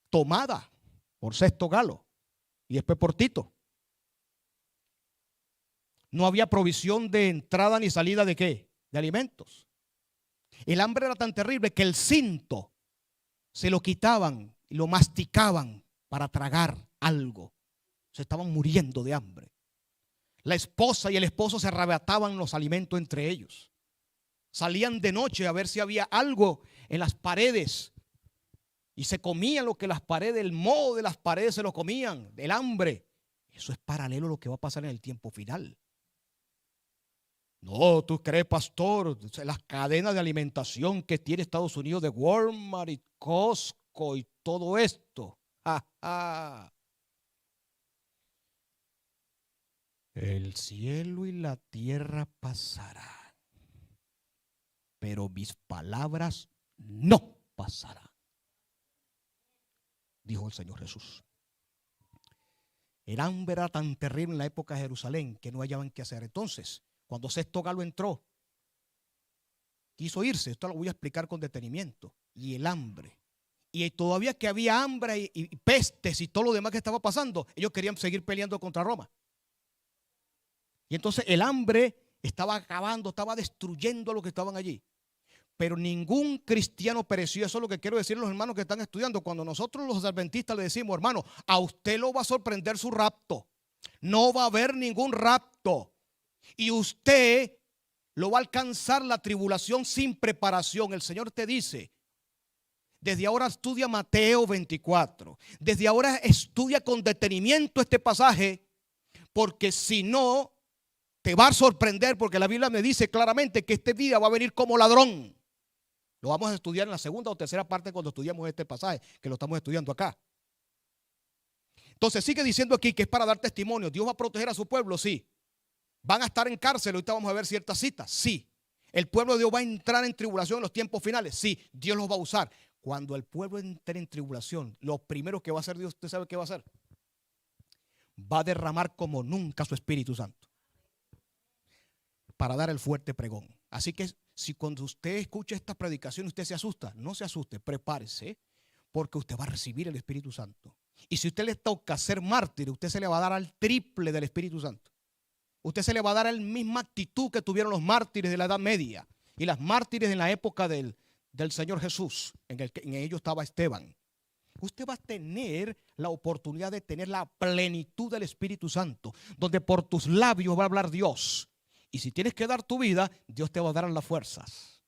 Speaker 1: tomada por Sexto Galo y después por Tito. No había provisión de entrada ni salida de ¿qué? De alimentos. El hambre era tan terrible que el cinto se lo quitaban y lo masticaban para tragar algo. Se estaban muriendo de hambre. La esposa y el esposo se arrebataban los alimentos entre ellos. Salían de noche a ver si había algo en las paredes y se comían lo que las paredes, el moho de las paredes se lo comían, el hambre. Eso es paralelo a lo que va a pasar en el tiempo final. No, tú crees, pastor, las cadenas de alimentación que tiene Estados Unidos de Walmart y Costco y todo esto. ¡Ja, ja! El cielo y la tierra pasarán, pero mis palabras no pasarán, dijo el Señor Jesús. El hambre era tan terrible en la época de Jerusalén que no hallaban qué hacer. Entonces, cuando Sexto Galo entró, quiso irse. Esto lo voy a explicar con detenimiento. Y el hambre. Y todavía que había hambre y pestes y todo lo demás que estaba pasando, ellos querían seguir peleando contra Roma. Y entonces el hambre estaba acabando, estaba destruyendo a los que estaban allí. Pero ningún cristiano pereció. Eso es lo que quiero decir a los hermanos que están estudiando. Cuando nosotros los adventistas le decimos, hermano, a usted lo va a sorprender su rapto. No va a haber ningún rapto. Y usted lo va a alcanzar la tribulación sin preparación. El Señor te dice, desde ahora estudia Mateo 24. Desde ahora estudia con detenimiento este pasaje, porque si no, te va a sorprender, porque la Biblia me dice claramente que este día va a venir como ladrón. Lo vamos a estudiar en la segunda o tercera parte cuando estudiamos este pasaje, que lo estamos estudiando acá. Entonces sigue diciendo aquí que es para dar testimonio. ¿Dios va a proteger a su pueblo? Sí. ¿Van a estar en cárcel? Ahorita vamos a ver ciertas citas. Sí. ¿El pueblo de Dios va a entrar en tribulación en los tiempos finales? Sí. Dios los va a usar. Cuando el pueblo entre en tribulación, lo primero que va a hacer Dios, ¿usted sabe qué va a hacer? Va a derramar como nunca su Espíritu Santo para dar el fuerte pregón. Así que si cuando usted escucha esta predicación usted se asusta, no se asuste, prepárese, porque usted va a recibir el Espíritu Santo. Y si usted le toca ser mártir, usted se le va a dar al triple del Espíritu Santo. Usted se le va a dar la misma actitud que tuvieron los mártires de la Edad Media y las mártires en la época del Señor Jesús. En ellos estaba Esteban. Usted va a tener la oportunidad de tener la plenitud del Espíritu Santo, donde por tus labios va a hablar Dios. Y si tienes que dar tu vida, Dios te va a dar las fuerzas.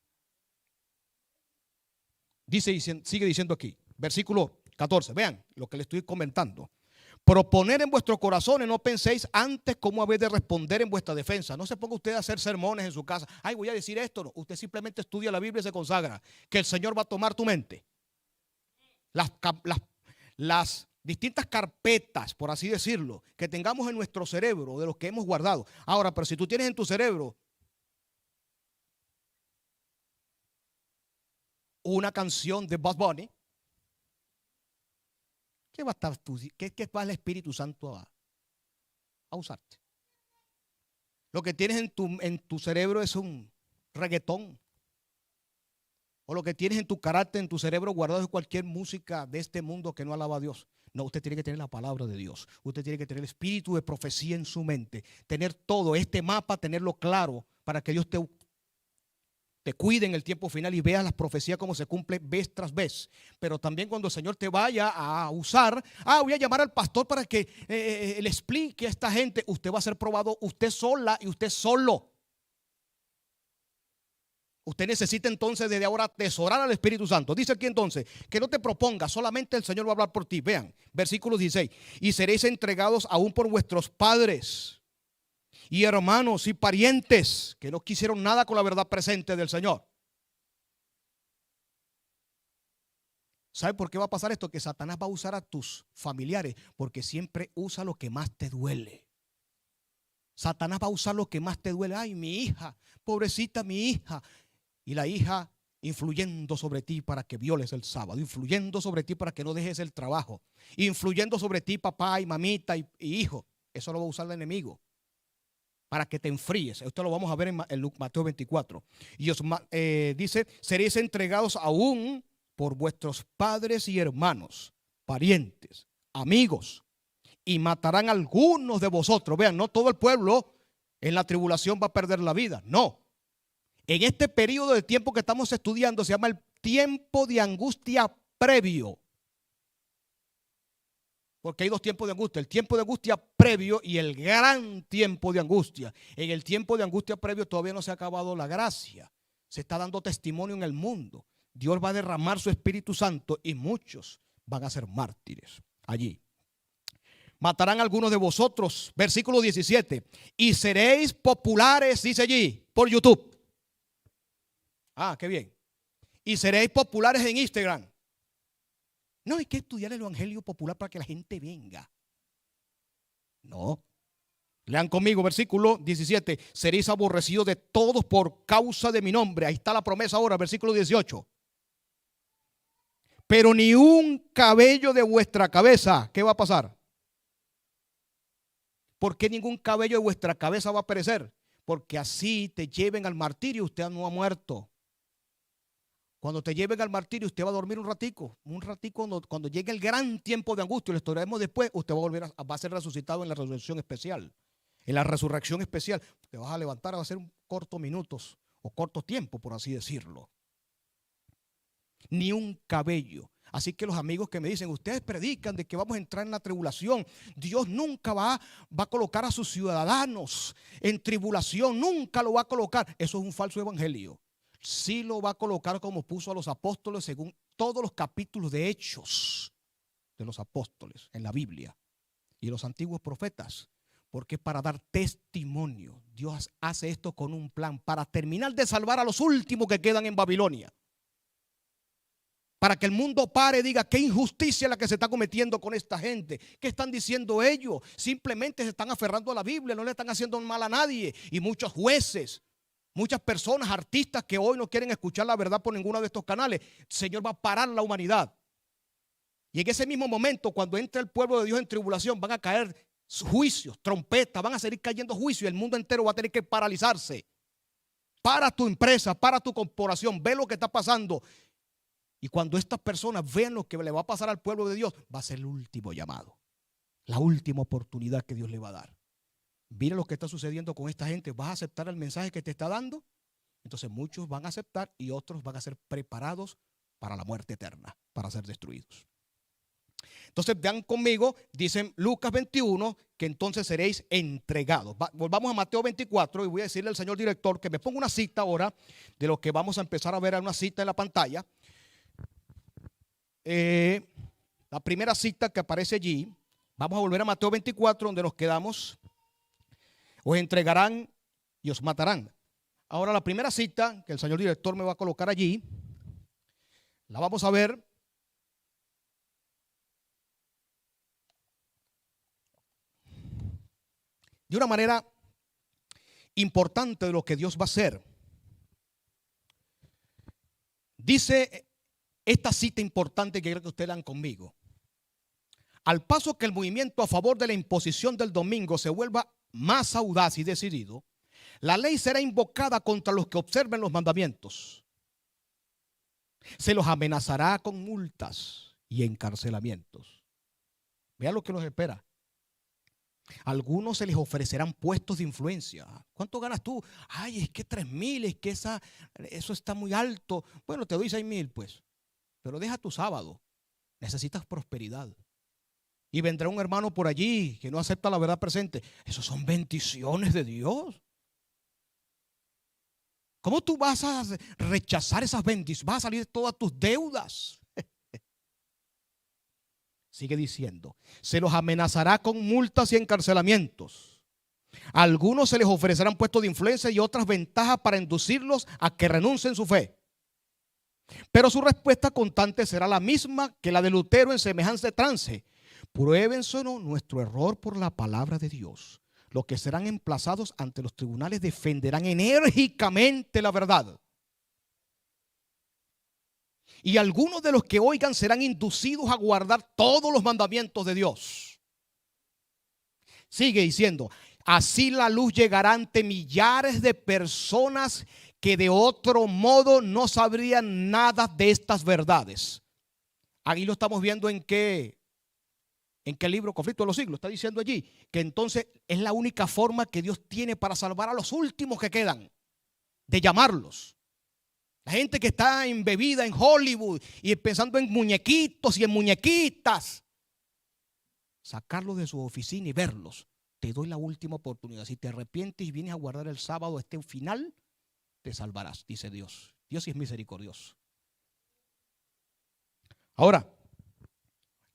Speaker 1: Sigue diciendo aquí, versículo 14. Vean lo que le estoy comentando. Proponer en vuestros corazones, no penséis antes cómo habéis de responder en vuestra defensa. No se ponga usted a hacer sermones en su casa. Ay, voy a decir esto. No. Usted simplemente estudia la Biblia y se consagra. Que el Señor va a tomar tu mente. Las distintas carpetas, por así decirlo, que tengamos en nuestro cerebro, de los que hemos guardado. Ahora, pero si tú tienes en tu cerebro una canción de Bad Bunny, ¿qué va el Espíritu Santo a usarte? Lo que tienes en tu cerebro es un reggaetón. O lo que tienes en tu carácter, en tu cerebro guardado es cualquier música de este mundo que no alaba a Dios. No, usted tiene que tener la palabra de Dios. Usted tiene que tener el espíritu de profecía en su mente. Tener todo este mapa, tenerlo claro para que Dios te cuide en el tiempo final y veas las profecías como se cumplen vez tras vez. Pero también cuando el Señor te vaya a usar, voy a llamar al pastor para que le explique a esta gente. Usted va a ser probado usted sola y usted solo. Usted necesita entonces desde ahora atesorar al Espíritu Santo. Dice aquí entonces que no te propongas, solamente el Señor va a hablar por ti. Vean, versículo 16. Y seréis entregados aún por vuestros padres y hermanos y parientes que no quisieron nada con la verdad presente del Señor. ¿Sabe por qué va a pasar esto? Que Satanás va a usar a tus familiares, porque siempre usa lo que más te duele. Satanás va a usar lo que más te duele. Ay, mi hija, pobrecita mi hija. Y la hija influyendo sobre ti para que violes el sábado, influyendo sobre ti para que no dejes el trabajo, influyendo sobre ti papá y mamita y hijo. Eso lo va a usar el enemigo para que te enfríes. Esto lo vamos a ver en Mateo 24. Y os dice, seréis entregados aún por vuestros padres y hermanos, parientes, amigos, y matarán a algunos de vosotros. Vean, no todo el pueblo en la tribulación va a perder la vida, no. En este periodo de tiempo que estamos estudiando se llama el tiempo de angustia previo. Porque hay dos tiempos de angustia, el tiempo de angustia previo y el gran tiempo de angustia. En el tiempo de angustia previo todavía no se ha acabado la gracia. Se está dando testimonio en el mundo. Dios va a derramar su Espíritu Santo y muchos van a ser mártires allí. Matarán a algunos de vosotros, versículo 17, y seréis populares, dice allí, por YouTube. Ah, qué bien. Y seréis populares en Instagram. No hay que estudiar el evangelio popular para que la gente venga. No. Lean conmigo, versículo 17. Seréis aborrecidos de todos por causa de mi nombre. Ahí está la promesa ahora, versículo 18. Pero ni un cabello de vuestra cabeza, ¿qué va a pasar? ¿Por qué ningún cabello de vuestra cabeza va a perecer? Porque así te lleven al martirio, usted no ha muerto. Cuando te lleven al martirio, usted va a dormir un ratico cuando llegue el gran tiempo de angustia, lo estudiaremos después, usted va a ser resucitado en la resurrección especial. En la resurrección especial, te vas a levantar, va a ser un corto minutos o corto tiempo, por así decirlo. Ni un cabello. Así que los amigos que me dicen, ustedes predican de que vamos a entrar en la tribulación. Dios nunca va a colocar a sus ciudadanos en tribulación, nunca lo va a colocar. Eso es un falso evangelio. Sí lo va a colocar como puso a los apóstoles según todos los capítulos de Hechos de los apóstoles en la Biblia y los antiguos profetas. Porque para dar testimonio, Dios hace esto con un plan para terminar de salvar a los últimos que quedan en Babilonia. Para que el mundo pare y diga qué injusticia la que se está cometiendo con esta gente. ¿Qué están diciendo ellos? Simplemente se están aferrando a la Biblia, no le están haciendo mal a nadie. Y muchos jueces, muchas personas, artistas que hoy no quieren escuchar la verdad por ninguno de estos canales. El Señor va a parar la humanidad. Y en ese mismo momento, cuando entre el pueblo de Dios en tribulación, van a caer juicios, trompetas, van a seguir cayendo juicios y el mundo entero va a tener que paralizarse. Para tu empresa, para tu corporación, ve lo que está pasando. Y cuando estas personas vean lo que le va a pasar al pueblo de Dios, va a ser el último llamado, la última oportunidad que Dios le va a dar. Mira lo que está sucediendo con esta gente. ¿Vas a aceptar el mensaje que te está dando? Entonces muchos van a aceptar y otros van a ser preparados para la muerte eterna, para ser destruidos. Entonces vean conmigo, dicen Lucas 21, que entonces seréis entregados. Volvamos a Mateo 24 y voy a decirle al señor director que me ponga una cita ahora de lo que vamos a empezar a ver, una cita en la pantalla. La primera cita que aparece allí, vamos a volver a Mateo 24 donde nos quedamos. Os entregarán y os matarán. Ahora la primera cita que el señor director me va a colocar allí, la vamos a ver. De una manera importante de lo que Dios va a hacer. Dice esta cita importante que quiero que ustedes lean conmigo. Al paso que el movimiento a favor de la imposición del domingo se vuelva más audaz y decidido, la ley será invocada contra los que observen los mandamientos. Se los amenazará con multas y encarcelamientos. Vean lo que nos espera. Algunos se les ofrecerán puestos de influencia. ¿Cuánto ganas tú? Ay, es que 3,000, es que eso está muy alto. Bueno, te doy 6,000 pues. Pero deja tu sábado. Necesitas prosperidad. Y vendrá un hermano por allí que no acepta la verdad presente. Esos son bendiciones de Dios. ¿Cómo tú vas a rechazar esas bendiciones? Vas a salir de todas tus deudas. Sigue diciendo, se los amenazará con multas y encarcelamientos. A algunos se les ofrecerán puestos de influencia y otras ventajas para inducirlos a que renuncien su fe. Pero su respuesta constante será la misma que la de Lutero en semejante trance. Pruébense o no nuestro error por la palabra de Dios. Los que serán emplazados ante los tribunales defenderán enérgicamente la verdad. Y algunos de los que oigan serán inducidos a guardar todos los mandamientos de Dios. Sigue diciendo, así la luz llegará ante millares de personas que de otro modo no sabrían nada de estas verdades. Ahí lo estamos viendo en qué libro, Conflicto de los Siglos, está diciendo allí que entonces es la única forma que Dios tiene para salvar a los últimos que quedan, de llamarlos. La gente que está embebida en Hollywood y pensando en muñequitos y en muñequitas, sacarlos de su oficina y verlos. Te doy la última oportunidad. Si te arrepientes y vienes a guardar el sábado este final, te salvarás, dice Dios. Dios es misericordioso. Ahora,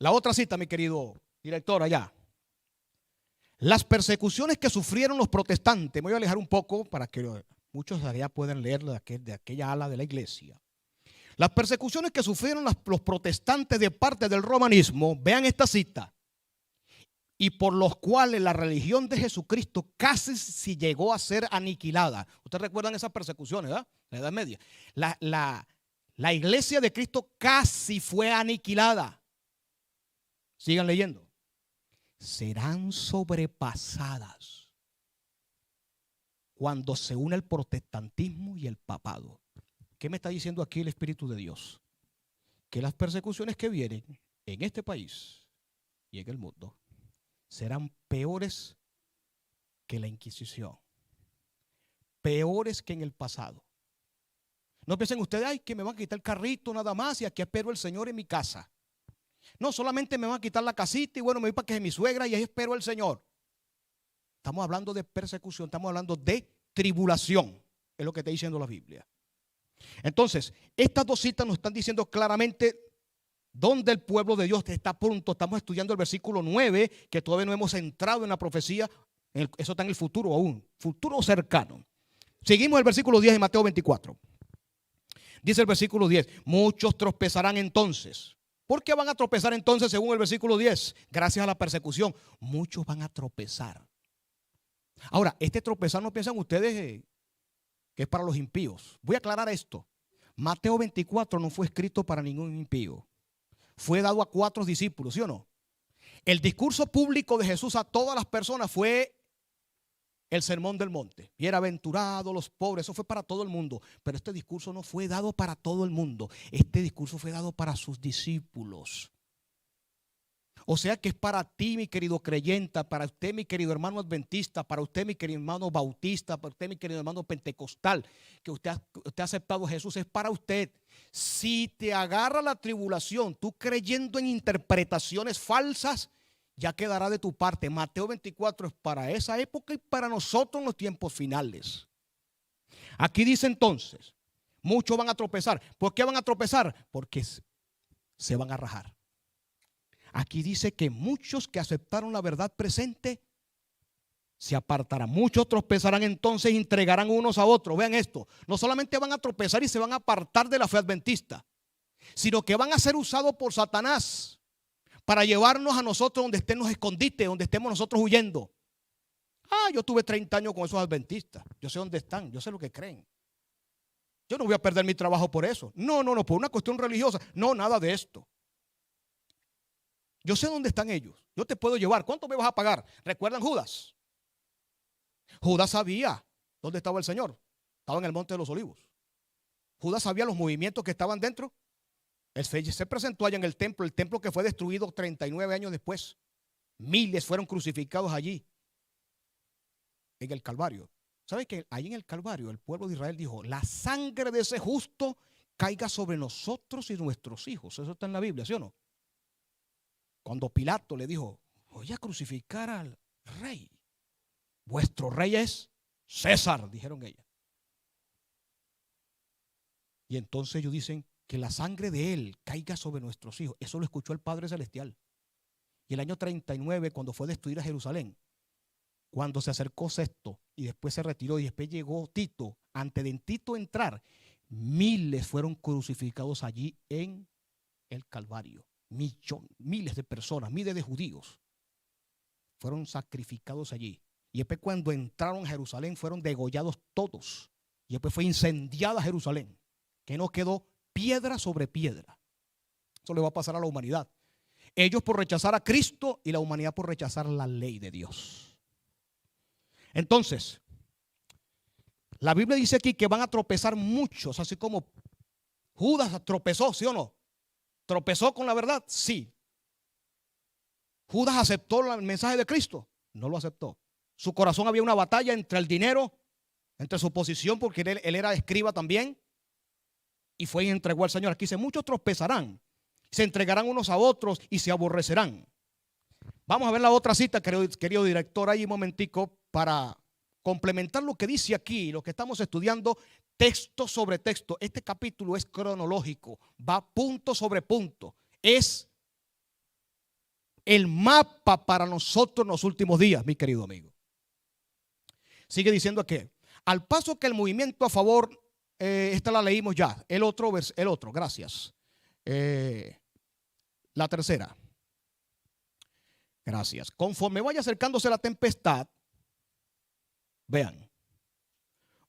Speaker 1: la otra cita, mi querido director, allá. Las persecuciones que sufrieron los protestantes, me voy a alejar un poco para que muchos allá puedan leer de aquella ala de la iglesia. Las persecuciones que sufrieron los protestantes de parte del romanismo, vean esta cita, y por los cuales la religión de Jesucristo casi se llegó a ser aniquilada. Ustedes recuerdan esas persecuciones, ¿verdad? La Edad Media. La iglesia de Cristo casi fue aniquilada. Sigan leyendo. Serán sobrepasadas cuando se une el protestantismo y el papado. ¿Qué me está diciendo aquí el Espíritu de Dios? Que las persecuciones que vienen en este país y en el mundo serán peores que la Inquisición, peores que en el pasado. No piensen ustedes, ay, que me van a quitar el carrito nada más y aquí espero el Señor en mi casa. No, solamente me van a quitar la casita y bueno, me voy para que es mi suegra y ahí espero al Señor. Estamos hablando de persecución, estamos hablando de tribulación, es lo que está diciendo la Biblia. Entonces, estas dos citas nos están diciendo claramente dónde el pueblo de Dios está a punto. Estamos estudiando el versículo 9, que todavía no hemos entrado en la profecía. Eso está en el futuro aún, futuro cercano. Seguimos el versículo 10 de Mateo 24. Dice el versículo 10, muchos tropezarán entonces. ¿Por qué van a tropezar entonces según el versículo 10? Gracias a la persecución. Muchos van a tropezar. Ahora, este tropezar no piensan ustedes que es para los impíos. Voy a aclarar esto. Mateo 24 no fue escrito para ningún impío. Fue dado a 4 discípulos, ¿sí o no? El discurso público de Jesús a todas las personas fue el sermón del monte. Bienaventurados los pobres, eso fue para todo el mundo. Pero este discurso no fue dado para todo el mundo. Este discurso fue dado para sus discípulos. O sea que es para ti, mi querido creyente, para usted, mi querido hermano adventista, para usted, mi querido hermano bautista, para usted, mi querido hermano pentecostal, que usted ha aceptado a Jesús, es para usted. Si te agarra la tribulación, tú creyendo en interpretaciones falsas, ya quedará de tu parte. Mateo 24 es para esa época y para nosotros en los tiempos finales. Aquí dice entonces, muchos van a tropezar. ¿Por qué van a tropezar? Porque se van a rajar. Aquí dice que muchos que aceptaron la verdad presente se apartarán. Muchos tropezarán entonces y entregarán unos a otros. Vean esto, no solamente van a tropezar y se van a apartar de la fe adventista, sino que van a ser usados por Satanás para llevarnos a nosotros donde estén los escondites, donde estemos nosotros huyendo. Yo tuve 30 años con esos adventistas. Yo sé dónde están, yo sé lo que creen. Yo no voy a perder mi trabajo por eso. No, por una cuestión religiosa. No, nada de esto. Yo sé dónde están ellos. Yo te puedo llevar. ¿Cuánto me vas a pagar? ¿Recuerdan Judas? Judas sabía dónde estaba el Señor. Estaba en el Monte de los Olivos. Judas sabía los movimientos que estaban dentro. Él se presentó allá en el templo que fue destruido 39 años después. Miles fueron crucificados allí, en el Calvario. ¿Saben que ahí en el Calvario el pueblo de Israel dijo, la sangre de ese justo caiga sobre nosotros y nuestros hijos? Eso está en la Biblia, ¿sí o no? Cuando Pilato le dijo, voy a crucificar al rey. Vuestro rey es César, dijeron ellas. Y entonces ellos dicen que la sangre de Él caiga sobre nuestros hijos. Eso lo escuchó el Padre Celestial. Y el año 39, cuando fue destruida Jerusalén, cuando se acercó Sexto y después se retiró y después llegó Tito, antes de Tito entrar, miles fueron crucificados allí en el Calvario. Miles de personas, miles de judíos fueron sacrificados allí. Y después cuando entraron a Jerusalén fueron degollados todos. Y después fue incendiada Jerusalén, que no quedó piedra sobre piedra. Eso le va a pasar a la humanidad. Ellos por rechazar a Cristo y la humanidad por rechazar la ley de Dios. Entonces, la Biblia dice aquí que van a tropezar muchos, así como Judas tropezó, ¿sí o no? ¿Tropezó con la verdad? Sí. ¿Judas aceptó el mensaje de Cristo? No lo aceptó. Su corazón había una batalla entre el dinero, entre su posición, porque él era escriba también, y fue y entregó al Señor. Aquí dice, muchos tropezarán, se entregarán unos a otros y se aborrecerán. Vamos a ver la otra cita, querido director, ahí un momentico, para complementar lo que dice aquí, lo que estamos estudiando, texto sobre texto. Este capítulo es cronológico, va punto sobre punto. Es el mapa para nosotros en los últimos días, mi querido amigo. Sigue diciendo que al paso que el movimiento a favor, esta la leímos ya, el otro, gracias. La tercera. Gracias. Conforme vaya acercándose la tempestad, vean,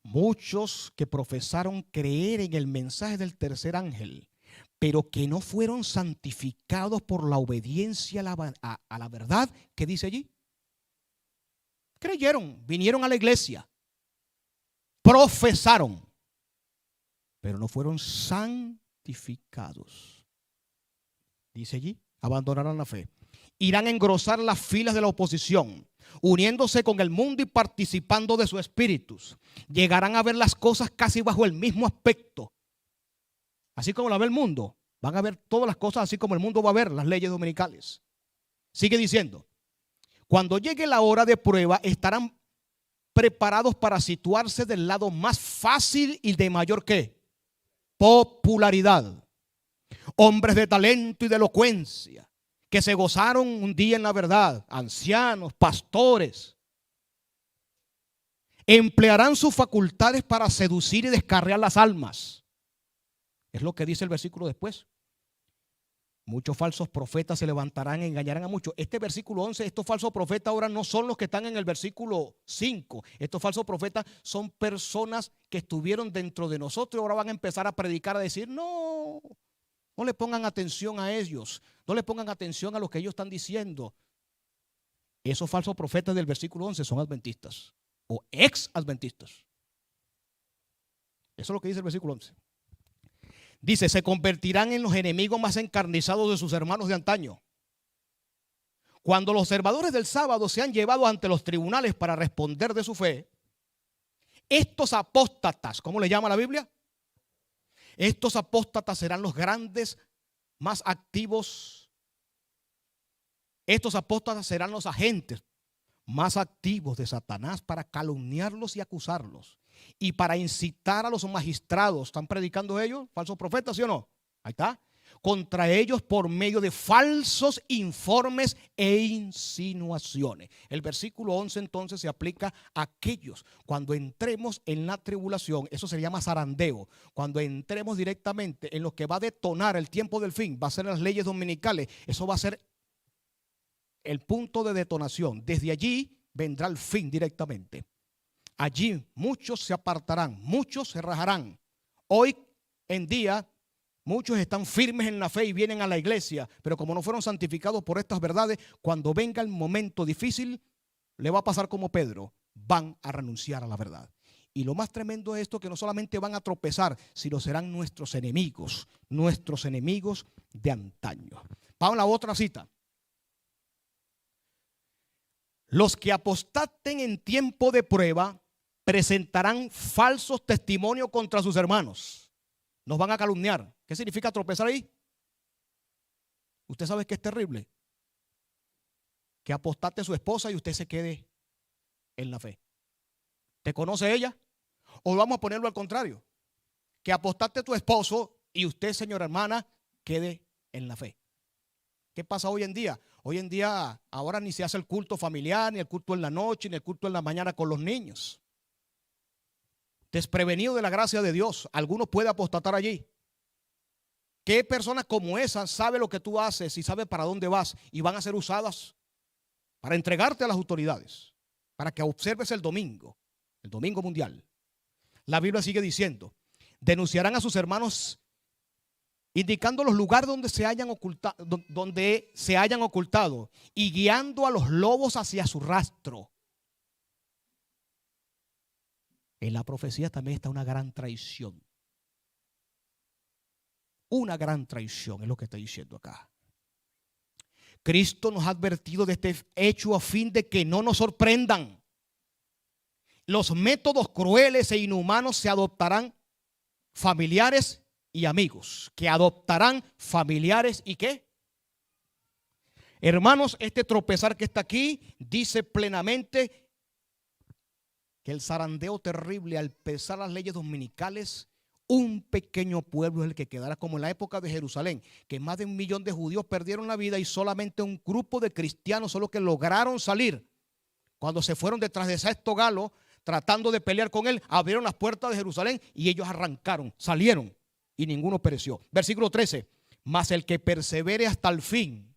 Speaker 1: muchos que profesaron creer en el mensaje del tercer ángel, pero que no fueron santificados por la obediencia a la verdad, ¿qué dice allí? Creyeron, vinieron a la iglesia, profesaron, pero no fueron santificados. Dice allí, abandonarán la fe. Irán a engrosar las filas de la oposición, uniéndose con el mundo y participando de sus espíritus. Llegarán a ver las cosas casi bajo el mismo aspecto. Así como la ve el mundo, van a ver todas las cosas así como el mundo va a ver las leyes dominicales. Sigue diciendo, cuando llegue la hora de prueba, estarán preparados para situarse del lado más fácil y de mayor ¿qué? Popularidad. Hombres de talento y de elocuencia, que se gozaron un día en la verdad, ancianos, pastores, emplearán sus facultades para seducir y descarriar las almas. Es lo que dice el versículo después. Muchos falsos profetas se levantarán e engañarán a muchos. Este versículo 11, estos falsos profetas ahora no son los que están en el versículo 5. Estos falsos profetas son personas que estuvieron dentro de nosotros y ahora van a empezar a predicar, a decir, no le pongan atención a ellos, no le pongan atención a lo que ellos están diciendo. Esos falsos profetas del versículo 11 son adventistas o ex-adventistas. Eso es lo que dice el versículo 11. Dice, se convertirán en los enemigos más encarnizados de sus hermanos de antaño. Cuando los observadores del sábado sean llevados ante los tribunales para responder de su fe, estos apóstatas, ¿cómo le llama la Biblia? Estos apóstatas serán los grandes, más activos. Estos apóstatas serán los agentes más activos de Satanás para calumniarlos y acusarlos. Y para incitar a los magistrados, ¿están predicando ellos? ¿Falsos profetas, sí o no? Ahí está. Contra ellos por medio de falsos informes e insinuaciones. El versículo 11 entonces se aplica a aquellos. Cuando entremos en la tribulación, eso se llama zarandeo. Cuando entremos directamente en lo que va a detonar el tiempo del fin, va a ser las leyes dominicales. Eso va a ser el punto de detonación. Desde allí vendrá el fin directamente. Allí muchos se apartarán, muchos se rajarán. Hoy en día muchos están firmes en la fe y vienen a la iglesia, pero como no fueron santificados por estas verdades, cuando venga el momento difícil, le va a pasar como Pedro, van a renunciar a la verdad. Y lo más tremendo es esto, que no solamente van a tropezar, sino serán nuestros enemigos de antaño. Vamos a la otra cita. Los que apostaten en tiempo de prueba presentarán falsos testimonios contra sus hermanos. Nos van a calumniar. ¿Qué significa tropezar ahí? Usted sabe que es terrible. Que apostate a su esposa y usted se quede en la fe. ¿Te conoce ella? O vamos a ponerlo al contrario. que apostarte a tu esposo y usted, señora hermana, quede en la fe. ¿Qué pasa hoy en día? Hoy en día ahora ni se hace el culto familiar, ni el culto en la noche, ni el culto en la mañana con los niños. Desprevenido de la gracia de Dios, algunos pueden apostatar allí. ¿Qué personas como esas sabe lo que tú haces y sabe para dónde vas y van a ser usadas para entregarte a las autoridades, para que observes el domingo mundial? La Biblia sigue diciendo, denunciarán a sus hermanos indicando los lugares donde se hayan ocultado y guiando a los lobos hacia su rastro. En la profecía también está una gran traición. Una gran traición es lo que está diciendo acá. Cristo nos ha advertido de este hecho a fin de que no nos sorprendan. Los métodos crueles e inhumanos se adoptarán familiares y amigos. Que adoptarán familiares y ¿qué? Hermanos, este tropezar que está aquí dice plenamente que el zarandeo terrible al pesar las leyes dominicales, un pequeño pueblo es el que quedará, como en la época de Jerusalén, que más de 1 millón de judíos perdieron la vida y solamente un grupo de cristianos son los que lograron salir. Cuando se fueron detrás de Sexto Galo, tratando de pelear con él, abrieron las puertas de Jerusalén y ellos arrancaron, salieron y ninguno pereció. Versículo 13, mas el que persevere hasta el fin.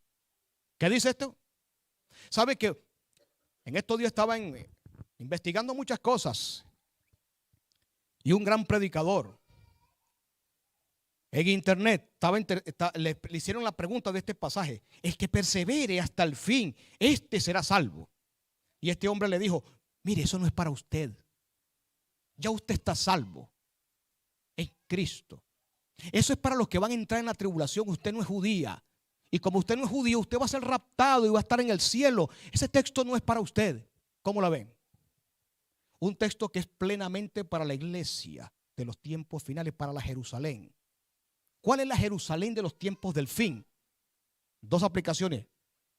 Speaker 1: ¿Qué dice esto? ¿Sabe que en estos días estaba investigando muchas cosas y un gran predicador en internet le hicieron la pregunta de este pasaje: el que persevere hasta el fin, este será salvo. Y este hombre le dijo: mire, eso no es para usted. Ya usted está salvo en Cristo. Eso es para los que van a entrar en la tribulación. Usted no es judía. Y como usted no es judío, usted va a ser raptado y va a estar en el cielo. Ese texto no es para usted. ¿Cómo la ven? Un texto que es plenamente para la iglesia de los tiempos finales, para la Jerusalén. ¿Cuál es la Jerusalén de los tiempos del fin? Dos aplicaciones: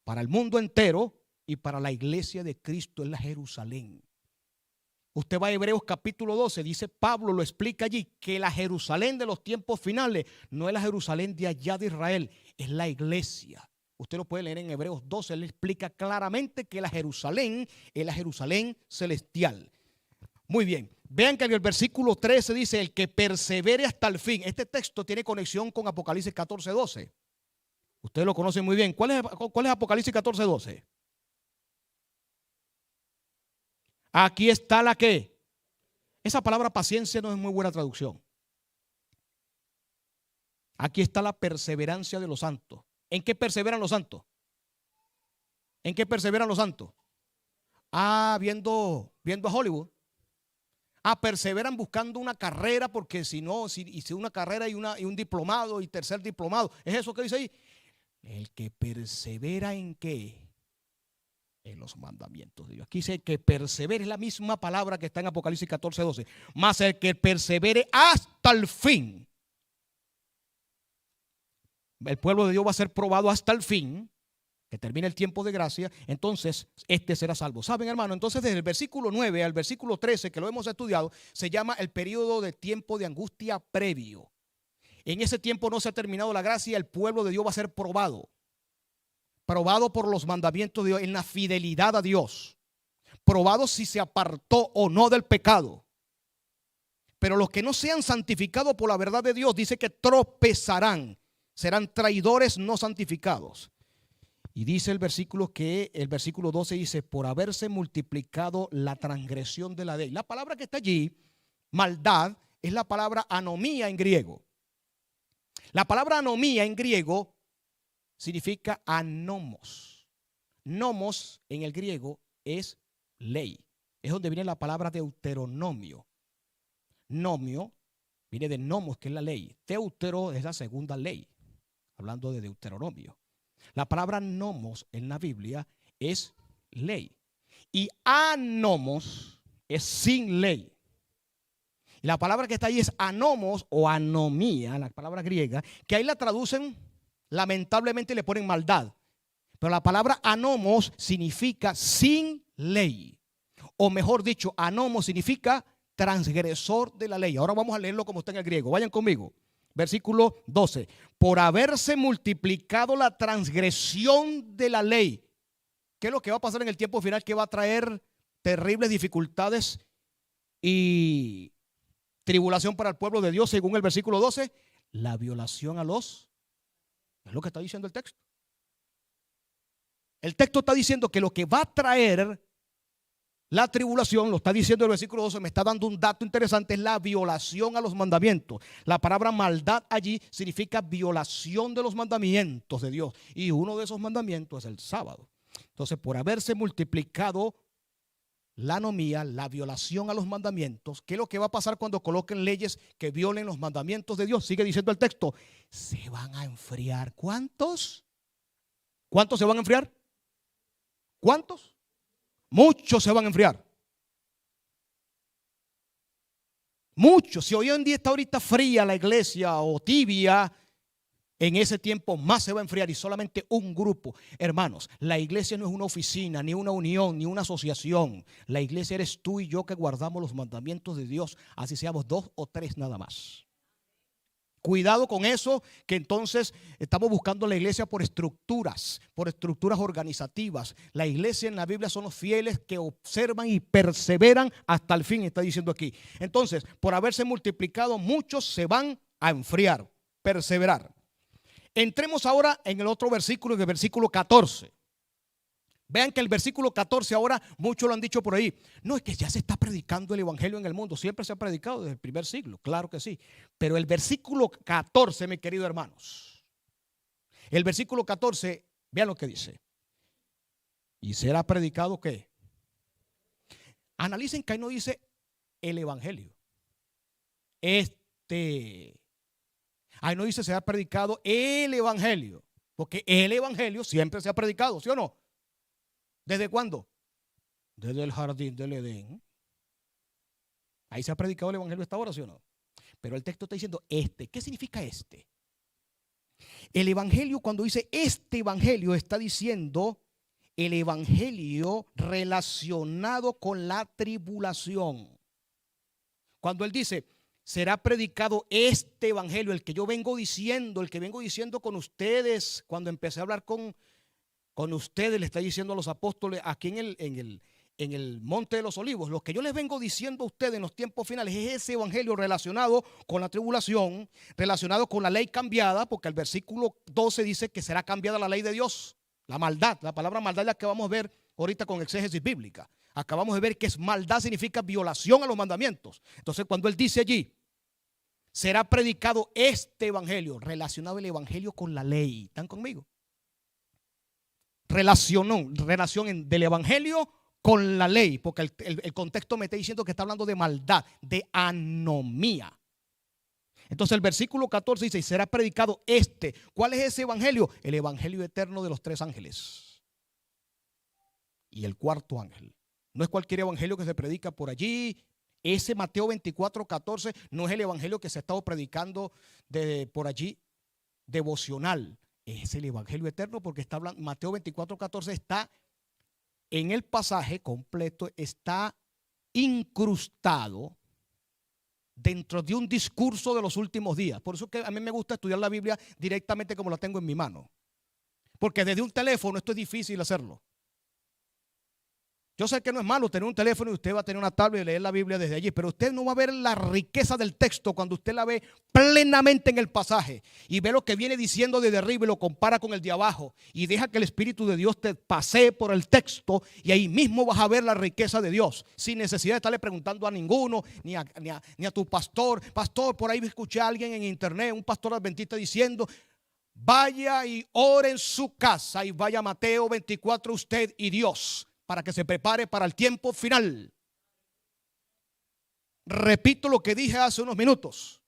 Speaker 1: para el mundo entero y para la iglesia de Cristo es la Jerusalén. Usted va a Hebreos capítulo 12, dice Pablo, lo explica allí, que la Jerusalén de los tiempos finales no es la Jerusalén de allá de Israel, es la iglesia. Usted lo puede leer en Hebreos 12, él explica claramente que la Jerusalén es la Jerusalén celestial. Muy bien, vean que en el versículo 13 dice: el que persevere hasta el fin. Este texto tiene conexión con Apocalipsis 14, 12. Ustedes lo conocen muy bien. ¿Cuál es Apocalipsis 14, 12? Aquí está la que. Esa palabra paciencia no es muy buena traducción. Aquí está la perseverancia de los santos. ¿En qué perseveran los santos? ¿En qué perseveran los santos? Viendo a Hollywood. Perseveran buscando una carrera, porque si no, si una carrera y un diplomado y tercer diplomado. ¿Es eso que dice ahí? El que persevera ¿en qué? En los mandamientos de Dios. Aquí dice que persevere, es la misma palabra que está en Apocalipsis 14, 12. Mas el que persevere hasta el fin. El pueblo de Dios va a ser probado hasta el fin, que termine el tiempo de gracia, entonces este será salvo. ¿Saben, hermano? Entonces desde el versículo 9 al versículo 13, que lo hemos estudiado, se llama el periodo de tiempo de angustia previo. En ese tiempo no se ha terminado la gracia, el pueblo de Dios va a ser probado. Probado por los mandamientos de Dios, en la fidelidad a Dios. Probado si se apartó o no del pecado. Pero los que no sean santificados por la verdad de Dios, dice que tropezarán. Serán traidores no santificados. Y dice el versículo 12 dice: por haberse multiplicado la transgresión de la ley. La palabra que está allí, maldad, es la palabra anomía en griego. La palabra anomía en griego significa anomos. Nomos en el griego es ley. Es donde viene la palabra deuteronomio. Nomio viene de nomos, que es la ley. Deutero es la segunda ley, hablando de Deuteronomio. La palabra nomos en la Biblia es ley. Y anomos es sin ley. Y la palabra que está ahí es anomos o anomía, la palabra griega, que ahí la traducen, lamentablemente le ponen maldad. Pero la palabra anomos significa sin ley. O mejor dicho, anomos significa transgresor de la ley. Ahora vamos a leerlo como está en el griego. Vayan conmigo. Versículo 12. Por haberse multiplicado la transgresión de la ley. ¿Qué es lo que va a pasar en el tiempo final? Que va a traer terribles dificultades y tribulación para el pueblo de Dios, según el versículo 12. La violación a los... Es lo que está diciendo el texto. El texto está diciendo que lo que va a traer la tribulación, lo está diciendo el versículo 12, me está dando un dato interesante, es la violación a los mandamientos. La palabra maldad allí significa violación de los mandamientos de Dios. Y uno de esos mandamientos es el sábado. Entonces, por haberse multiplicado la anomía, la violación a los mandamientos, ¿qué es lo que va a pasar cuando coloquen leyes que violen los mandamientos de Dios? Sigue diciendo el texto, se van a enfriar. ¿Cuántos? ¿Cuántos se van a enfriar? ¿Cuántos? Muchos se van a enfriar. Muchos. Si hoy en día está ahorita fría la iglesia o tibia, en ese tiempo más se va a enfriar y solamente un grupo. Hermanos, la iglesia no es una oficina, ni una unión, ni una asociación. La iglesia eres tú y yo que guardamos los mandamientos de Dios, así seamos 2 o 3 nada más. Cuidado con eso, que entonces estamos buscando la iglesia por estructuras organizativas. La iglesia en la Biblia son los fieles que observan y perseveran hasta el fin, está diciendo aquí. Entonces, por haberse multiplicado, muchos se van a enfriar, perseverar. Entremos ahora en el otro versículo, en el versículo 14. Vean que el versículo 14 ahora, muchos lo han dicho por ahí. No, es que ya se está predicando el evangelio en el mundo. Siempre se ha predicado desde el primer siglo, claro que sí. Pero el versículo 14, mis queridos hermanos. El versículo 14, vean lo que dice. ¿Y será predicado qué? Analicen que ahí no dice el evangelio. Ahí no dice será predicado el evangelio. Porque el evangelio siempre se ha predicado, ¿sí o no? ¿Desde cuándo? Desde el jardín del Edén. Ahí se ha predicado el evangelio hasta ahora, ¿sí o no? Pero el texto está diciendo este. ¿Qué significa este? El evangelio, cuando dice este evangelio, está diciendo el evangelio relacionado con la tribulación. Cuando él dice será predicado este evangelio, el que yo vengo diciendo, el que vengo diciendo con ustedes, cuando empecé a hablar con ustedes, le está diciendo a los apóstoles aquí en el Monte de los Olivos, lo que yo les vengo diciendo a ustedes en los tiempos finales es ese evangelio relacionado con la tribulación, relacionado con la ley cambiada, porque el versículo 12 dice que será cambiada la ley de Dios, la maldad. La palabra maldad es la que vamos a ver ahorita con exégesis bíblica. Acabamos de ver que maldad significa violación a los mandamientos. Entonces, cuando él dice allí, será predicado este evangelio, relacionado el evangelio con la ley. ¿Están conmigo? Relación del evangelio con la ley, porque el contexto me está diciendo que está hablando de maldad, de anomía. Entonces el versículo 14 dice, y será predicado este. ¿Cuál es ese evangelio? El evangelio eterno de los 3 ángeles y el 4.º ángel. No es cualquier evangelio que se predica por allí. Ese Mateo 24:14 no es el evangelio que se ha estado predicando por allí devocional. Es el evangelio eterno, porque está hablando, Mateo 24:14 está en el pasaje completo, está incrustado dentro de un discurso de los últimos días. Por eso que a mí me gusta estudiar la Biblia directamente como la tengo en mi mano, porque desde un teléfono esto es difícil hacerlo. Yo sé que no es malo tener un teléfono y usted va a tener una tablet y leer la Biblia desde allí, pero usted no va a ver la riqueza del texto cuando usted la ve plenamente en el pasaje y ve lo que viene diciendo desde arriba y lo compara con el de abajo y deja que el Espíritu de Dios te pasee por el texto y ahí mismo vas a ver la riqueza de Dios sin necesidad de estarle preguntando a ninguno ni a tu pastor. Pastor, por ahí escuché a alguien en internet, un pastor adventista diciendo: vaya y ore en su casa y vaya a Mateo 24 usted y Dios, para que se prepare para el tiempo final. Repito lo que dije hace unos minutos.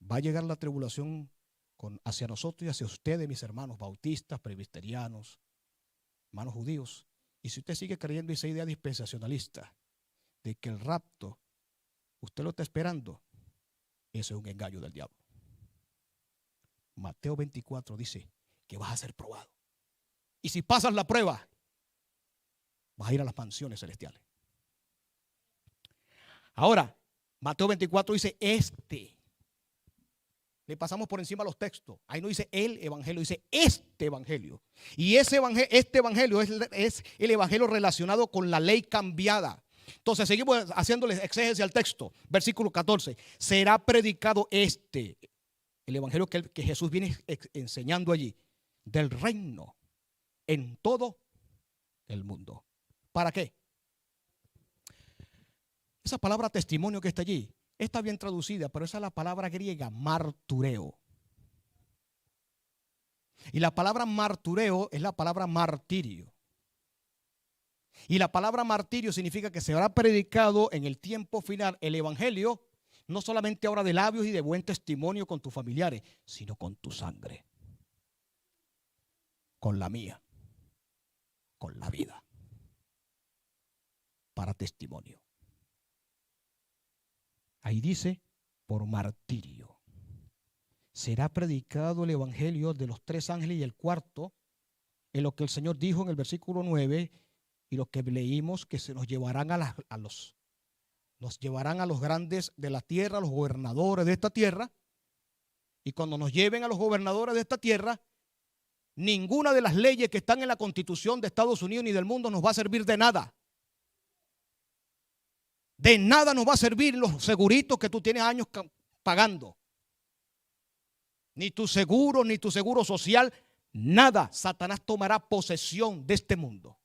Speaker 1: Va a llegar la tribulación hacia nosotros y hacia ustedes, mis hermanos bautistas, presbiterianos, hermanos judíos. Y si usted sigue creyendo esa idea dispensacionalista de que el rapto usted lo está esperando, eso es un engaño del diablo. Mateo 24 dice que vas a ser probado. Y si pasas la prueba, Vas a ir a las mansiones celestiales. Ahora, Mateo 24 dice Le pasamos por encima los textos. Ahí no dice el evangelio, dice este evangelio. Y este evangelio es el evangelio relacionado con la ley cambiada. Entonces seguimos haciéndole exégesis al texto. Versículo 14. Será predicado el evangelio que Jesús viene enseñando allí, del reino en todo el mundo. ¿Para qué? Esa palabra testimonio que está allí está bien traducida, pero esa es la palabra griega martureo. Y la palabra martureo es la palabra martirio. Y la palabra martirio significa que se habrá predicado en el tiempo final el evangelio, no solamente ahora de labios y de buen testimonio con tus familiares, sino con tu sangre, con la mía, con la vida, para testimonio. Ahí dice, por martirio. Será predicado el evangelio de los 3 ángeles y el cuarto, en lo que el Señor dijo en el versículo 9, y lo que leímos, que se nos llevarán nos llevarán a los grandes de la tierra, a los gobernadores de esta tierra. Y cuando nos lleven a los gobernadores de esta tierra, ninguna de las leyes que están en la Constitución de Estados Unidos ni del mundo nos va a servir de nada. De nada nos va a servir los seguritos que tú tienes años pagando. Ni tu seguro social, nada. Satanás tomará posesión de este mundo.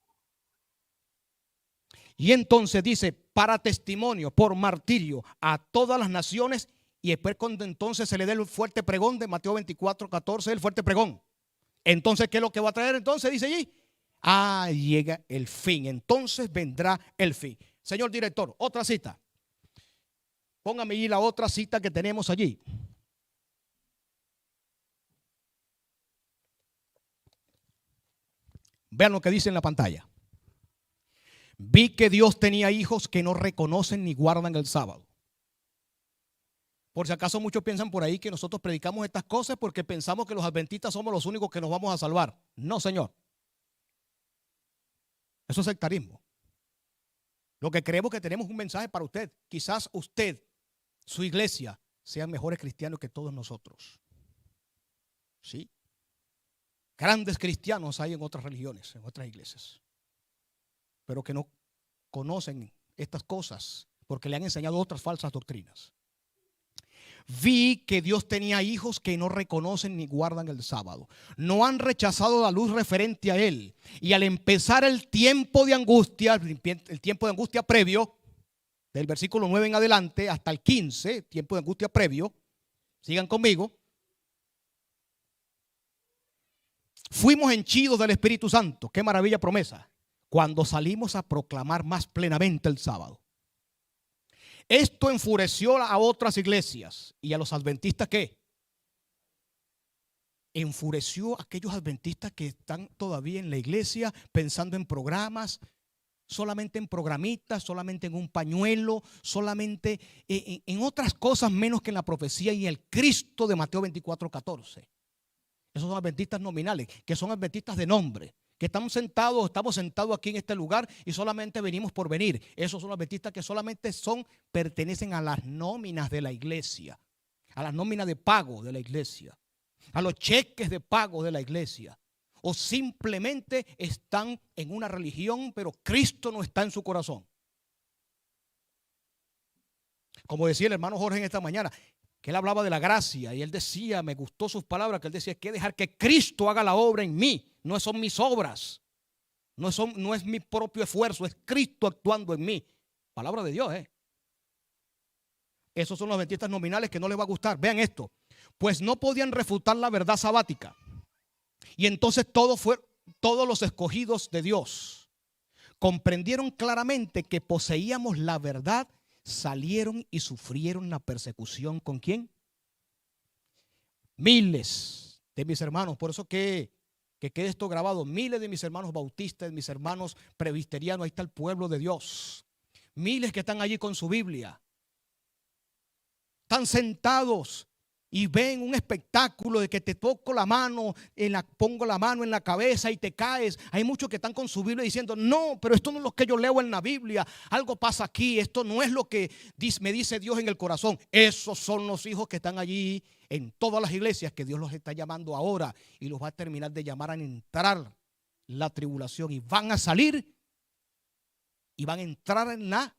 Speaker 1: Y entonces dice, para testimonio, por martirio, a todas las naciones. Y después cuando entonces se le dé el fuerte pregón de Mateo 24, 14, el fuerte pregón. Entonces, ¿qué es lo que va a traer? Entonces dice allí, llega el fin. Entonces vendrá el fin. Señor director, otra cita. Póngame allí la otra cita que tenemos allí. Vean lo que dice en la pantalla. Vi que Dios tenía hijos que no reconocen ni guardan el sábado. Por si acaso muchos piensan por ahí que nosotros predicamos estas cosas porque pensamos que los adventistas somos los únicos que nos vamos a salvar. No, señor. Eso es sectarismo. Lo que creemos que tenemos un mensaje para usted. Quizás usted, su iglesia, sean mejores cristianos que todos nosotros. ¿Sí? Grandes cristianos hay en otras religiones, en otras iglesias, pero que no conocen estas cosas porque le han enseñado otras falsas doctrinas. Vi que Dios tenía hijos que no reconocen ni guardan el sábado. No han rechazado la luz referente a Él. Y al empezar el tiempo de angustia, el tiempo de angustia previo, del versículo 9 en adelante hasta el 15, tiempo de angustia previo, sigan conmigo. Fuimos henchidos del Espíritu Santo. Qué maravilla promesa. Cuando salimos a proclamar más plenamente el sábado. Esto enfureció a otras iglesias y a los adventistas. ¿Qué? Enfureció a aquellos adventistas que están todavía en la iglesia pensando en programas, solamente en programitas, solamente en un pañuelo, solamente en otras cosas menos que en la profecía y el Cristo de Mateo 24, 14. Esos son adventistas nominales, que son adventistas de nombre. Que estamos sentados aquí en este lugar y solamente venimos por venir. Esos son los adventistas que solamente pertenecen a las nóminas de la iglesia, a las nóminas de pago de la iglesia, a los cheques de pago de la iglesia. O simplemente están en una religión, pero Cristo no está en su corazón. Como decía el hermano Jorge en esta mañana, que él hablaba de la gracia y él decía, me gustó sus palabras, que él decía, que dejar que Cristo haga la obra en mí. No son mis obras, no es mi propio esfuerzo, es Cristo actuando en mí. Palabra de Dios, Esos son los adventistas nominales que no les va a gustar. Vean esto, pues no podían refutar la verdad sabática. Y entonces todos los escogidos de Dios comprendieron claramente que poseíamos la verdad, salieron y sufrieron la persecución. ¿Con quién? Miles de mis hermanos, por eso que quede esto grabado, miles de mis hermanos bautistas, de mis hermanos presbiterianos, ahí está el pueblo de Dios. Miles que están allí con su Biblia. Están sentados y ven un espectáculo de que te toco la mano, pongo la mano en la cabeza y te caes. Hay muchos que están con su Biblia diciendo, no, pero esto no es lo que yo leo en la Biblia. Algo pasa aquí, esto no es lo que me dice Dios en el corazón. Esos son los hijos que están allí en todas las iglesias que Dios los está llamando ahora y los va a terminar de llamar a entrar la tribulación y van a salir y van a entrar en la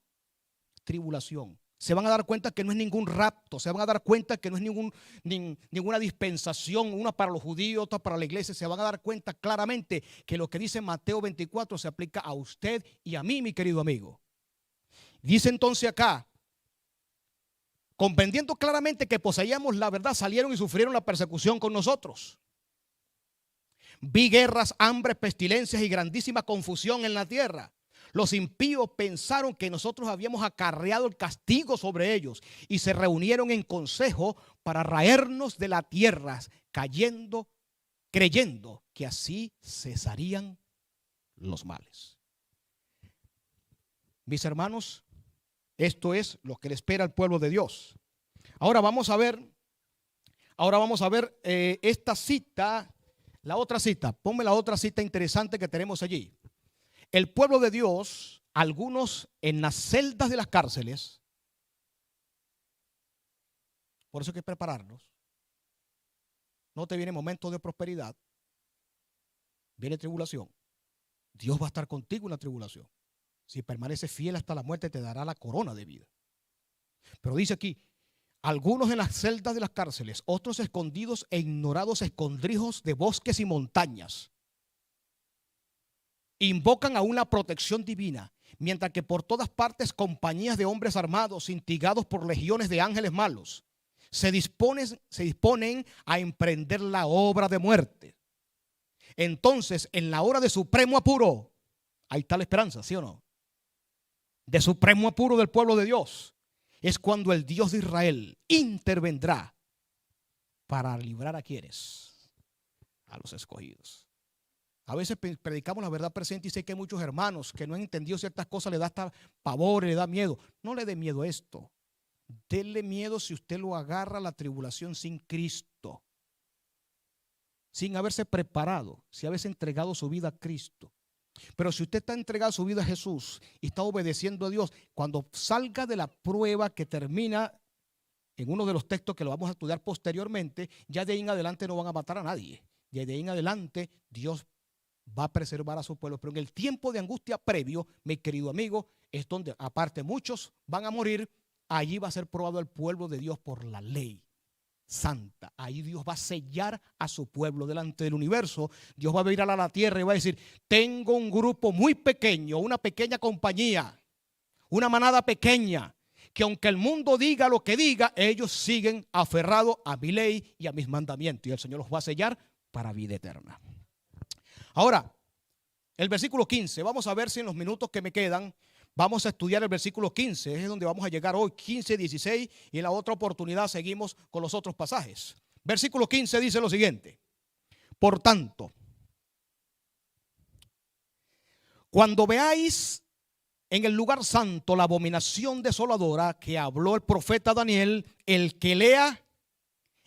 Speaker 1: tribulación. Se van a dar cuenta que no es ningún rapto, se van a dar cuenta que no es ninguna dispensación, una para los judíos, otra para la iglesia. Se van a dar cuenta claramente que lo que dice Mateo 24 se aplica a usted y a mí, mi querido amigo. Dice entonces acá, comprendiendo claramente que poseíamos la verdad, salieron y sufrieron la persecución con nosotros. Vi guerras, hambre, pestilencias y grandísima confusión en la tierra. Los impíos pensaron que nosotros habíamos acarreado el castigo sobre ellos y se reunieron en consejo para raernos de la tierra, creyendo que así cesarían los males. Mis hermanos, esto es lo que le espera al pueblo de Dios. Ahora vamos a ver esta cita, la otra cita. Ponme la otra cita interesante que tenemos allí. El pueblo de Dios, algunos en las celdas de las cárceles, por eso hay que prepararnos. No te viene momento de prosperidad, viene tribulación. Dios va a estar contigo en la tribulación. Si permaneces fiel hasta la muerte, te dará la corona de vida. Pero dice aquí, algunos en las celdas de las cárceles, otros escondidos e ignorados escondrijos de bosques y montañas. Invocan a una protección divina, mientras que por todas partes compañías de hombres armados, instigados por legiones de ángeles malos, se disponen a emprender la obra de muerte. Entonces, en la hora de supremo apuro, ahí está la esperanza, ¿sí o no? De supremo apuro del pueblo de Dios, es cuando el Dios de Israel intervendrá para librar a quienes, a los escogidos. A veces predicamos la verdad presente y sé que hay muchos hermanos que no han entendido ciertas cosas, le da hasta pavor, le da miedo. No le dé miedo a esto. Denle miedo si usted lo agarra a la tribulación sin Cristo, sin haberse preparado, sin haberse entregado su vida a Cristo. Pero si usted está entregado su vida a Jesús y está obedeciendo a Dios, cuando salga de la prueba que termina en uno de los textos que lo vamos a estudiar posteriormente, ya de ahí en adelante no van a matar a nadie. Ya de ahí en adelante Dios va a preservar a su pueblo. Pero en el tiempo de angustia previo, mi querido amigo, es donde aparte muchos van a morir. Allí va a ser probado el pueblo de Dios por la ley santa. Ahí Dios va a sellar a su pueblo delante del universo. Dios va a mirar a la tierra y va a decir, tengo un grupo muy pequeño, una pequeña compañía, una manada pequeña, que aunque el mundo diga lo que diga, ellos siguen aferrados a mi ley y a mis mandamientos. Y el Señor los va a sellar para vida eterna. Ahora, el versículo 15, vamos a ver si en los minutos que me quedan, vamos a estudiar el versículo 15, es donde vamos a llegar hoy, 15, 16, y en la otra oportunidad seguimos con los otros pasajes. Versículo 15 dice lo siguiente: por tanto, cuando veáis en el lugar santo la abominación desoladora que habló el profeta Daniel, el que lea,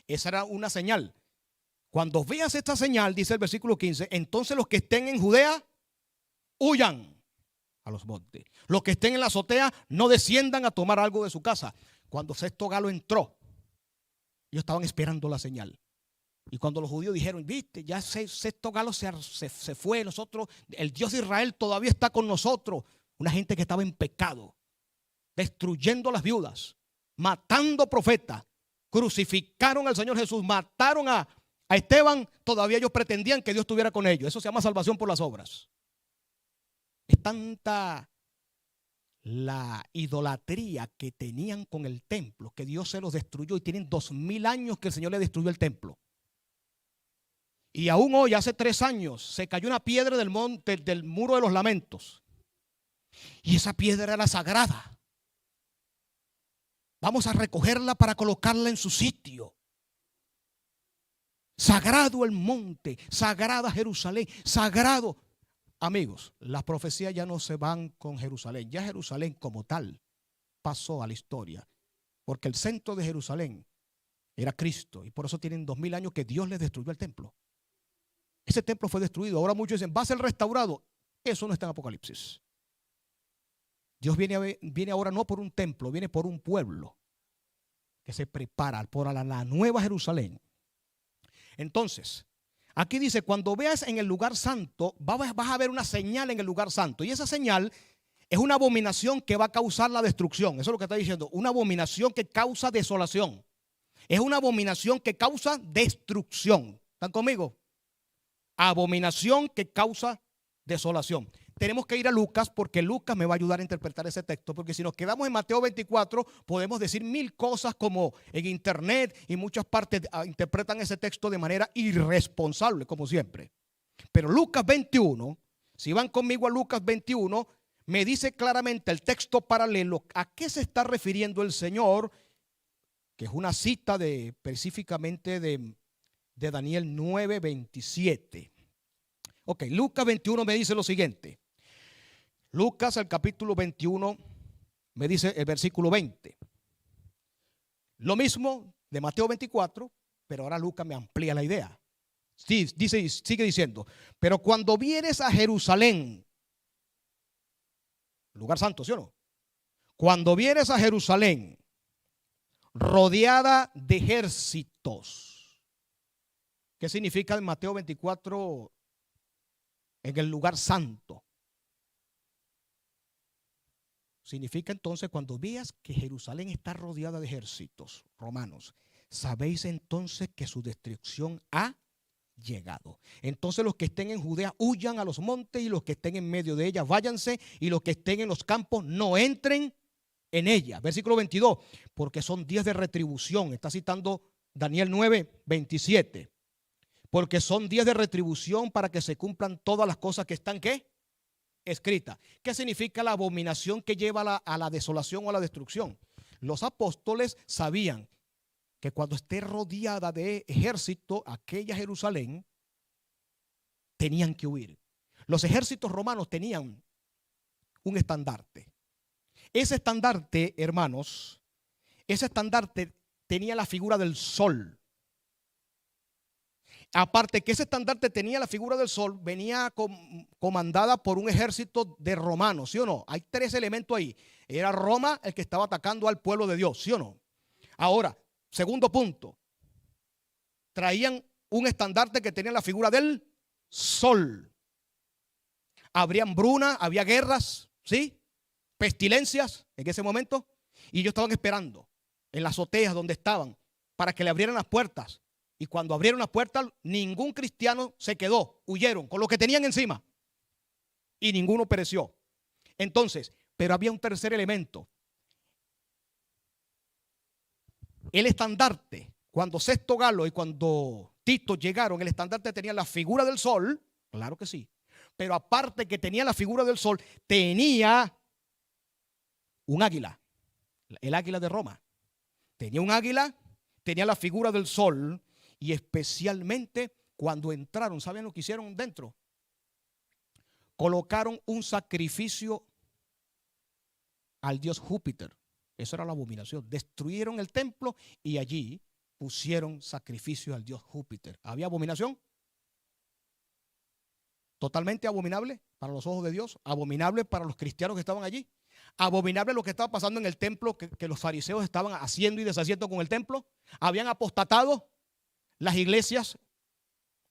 Speaker 1: esa era una señal. Cuando veas esta señal, dice el versículo 15, entonces los que estén en Judea, huyan a los montes. Los que estén en la azotea, no desciendan a tomar algo de su casa. Cuando sexto galo entró, ellos estaban esperando la señal. Y cuando los judíos dijeron, viste, ya sexto galo se fue, nosotros, el Dios de Israel todavía está con nosotros. Una gente que estaba en pecado, destruyendo a las viudas, matando profetas, crucificaron al Señor Jesús, mataron a Esteban, todavía ellos pretendían que Dios estuviera con ellos. Eso se llama salvación por las obras. Es tanta la idolatría que tenían con el templo que Dios se los destruyó y tienen 2000 años que el Señor le destruyó el templo. Y aún hoy, hace 3 años, se cayó una piedra del muro de los lamentos. Y esa piedra era sagrada. Vamos a recogerla para colocarla en su sitio. Sagrado el monte, sagrada Jerusalén, sagrado. Amigos, las profecías ya no se van con Jerusalén. Ya Jerusalén como tal pasó a la historia. Porque el centro de Jerusalén Era Cristo. Y por eso tienen 2000 años que Dios les destruyó el templo. Ese templo fue destruido. Ahora muchos dicen, va a ser restaurado. Eso no está en Apocalipsis. Dios viene ahora no por un templo, viene por un pueblo que se prepara por la nueva Jerusalén. Entonces, aquí dice, cuando veas en el lugar santo, vas a ver una señal en el lugar santo. Y esa señal es una abominación que va a causar la destrucción. Eso es lo que está diciendo. Una abominación que causa desolación. Es una abominación que causa destrucción. ¿Están conmigo? Abominación que causa desolación. Tenemos que ir a Lucas porque Lucas me va a ayudar a interpretar ese texto, porque si nos quedamos en Mateo 24 podemos decir mil cosas, como en internet y muchas partes interpretan ese texto de manera irresponsable, como siempre. Pero Lucas 21, si van conmigo a Lucas 21, me dice claramente el texto paralelo a qué se está refiriendo el Señor, que es una cita específicamente de Daniel 9:27. Ok, Lucas 21 me dice lo siguiente. Lucas, el capítulo 21, me dice el versículo 20. Lo mismo de Mateo 24, pero ahora Lucas me amplía la idea. Sí, sigue diciendo, pero cuando vienes a Jerusalén, lugar santo, ¿sí o no? Cuando vienes a Jerusalén, rodeada de ejércitos. ¿Qué significa en Mateo 24 en el lugar santo? Significa entonces, cuando veas que Jerusalén está rodeada de ejércitos romanos, sabéis entonces que su destrucción ha llegado. Entonces los que estén en Judea huyan a los montes, y los que estén en medio de ella váyanse, y los que estén en los campos no entren en ella. Versículo 22, porque son días de retribución. Está citando Daniel 9:27. Porque son días de retribución para que se cumplan todas las cosas que están, ¿qué? Escritas. ¿Qué significa la abominación que lleva a la desolación o a la destrucción? Los apóstoles sabían que cuando esté rodeada de ejército, aquella Jerusalén, tenían que huir. Los ejércitos romanos tenían un estandarte. Ese estandarte, hermanos, ese estandarte tenía la figura del sol. Aparte que ese estandarte tenía la figura del sol, venía comandada por un ejército de romanos, ¿sí o no? Hay tres elementos ahí. Era Roma el que estaba atacando al pueblo de Dios, ¿sí o no? Ahora, segundo punto, traían un estandarte que tenía la figura del sol. Habría hambruna, había guerras, ¿sí? Pestilencias en ese momento, y ellos estaban esperando en las azoteas donde estaban para que le abrieran las puertas. Y cuando abrieron las puertas, ningún cristiano se quedó, huyeron con lo que tenían encima y ninguno pereció. Entonces, pero había un tercer elemento. El estandarte, cuando Sexto Galo y cuando Tito llegaron, el estandarte tenía la figura del sol, claro que sí, pero aparte que tenía la figura del sol, tenía un águila, el águila de Roma. Tenía un águila, tenía la figura del sol. Y especialmente cuando entraron, ¿saben lo que hicieron dentro? Colocaron un sacrificio al dios Júpiter. Eso era la abominación. Destruyeron el templo y allí pusieron sacrificio al dios Júpiter. ¿Había abominación? Totalmente abominable para los ojos de Dios. Abominable para los cristianos que estaban allí. Abominable lo que estaba pasando en el templo, que los fariseos estaban haciendo y deshaciendo con el templo. Habían apostatado. Las iglesias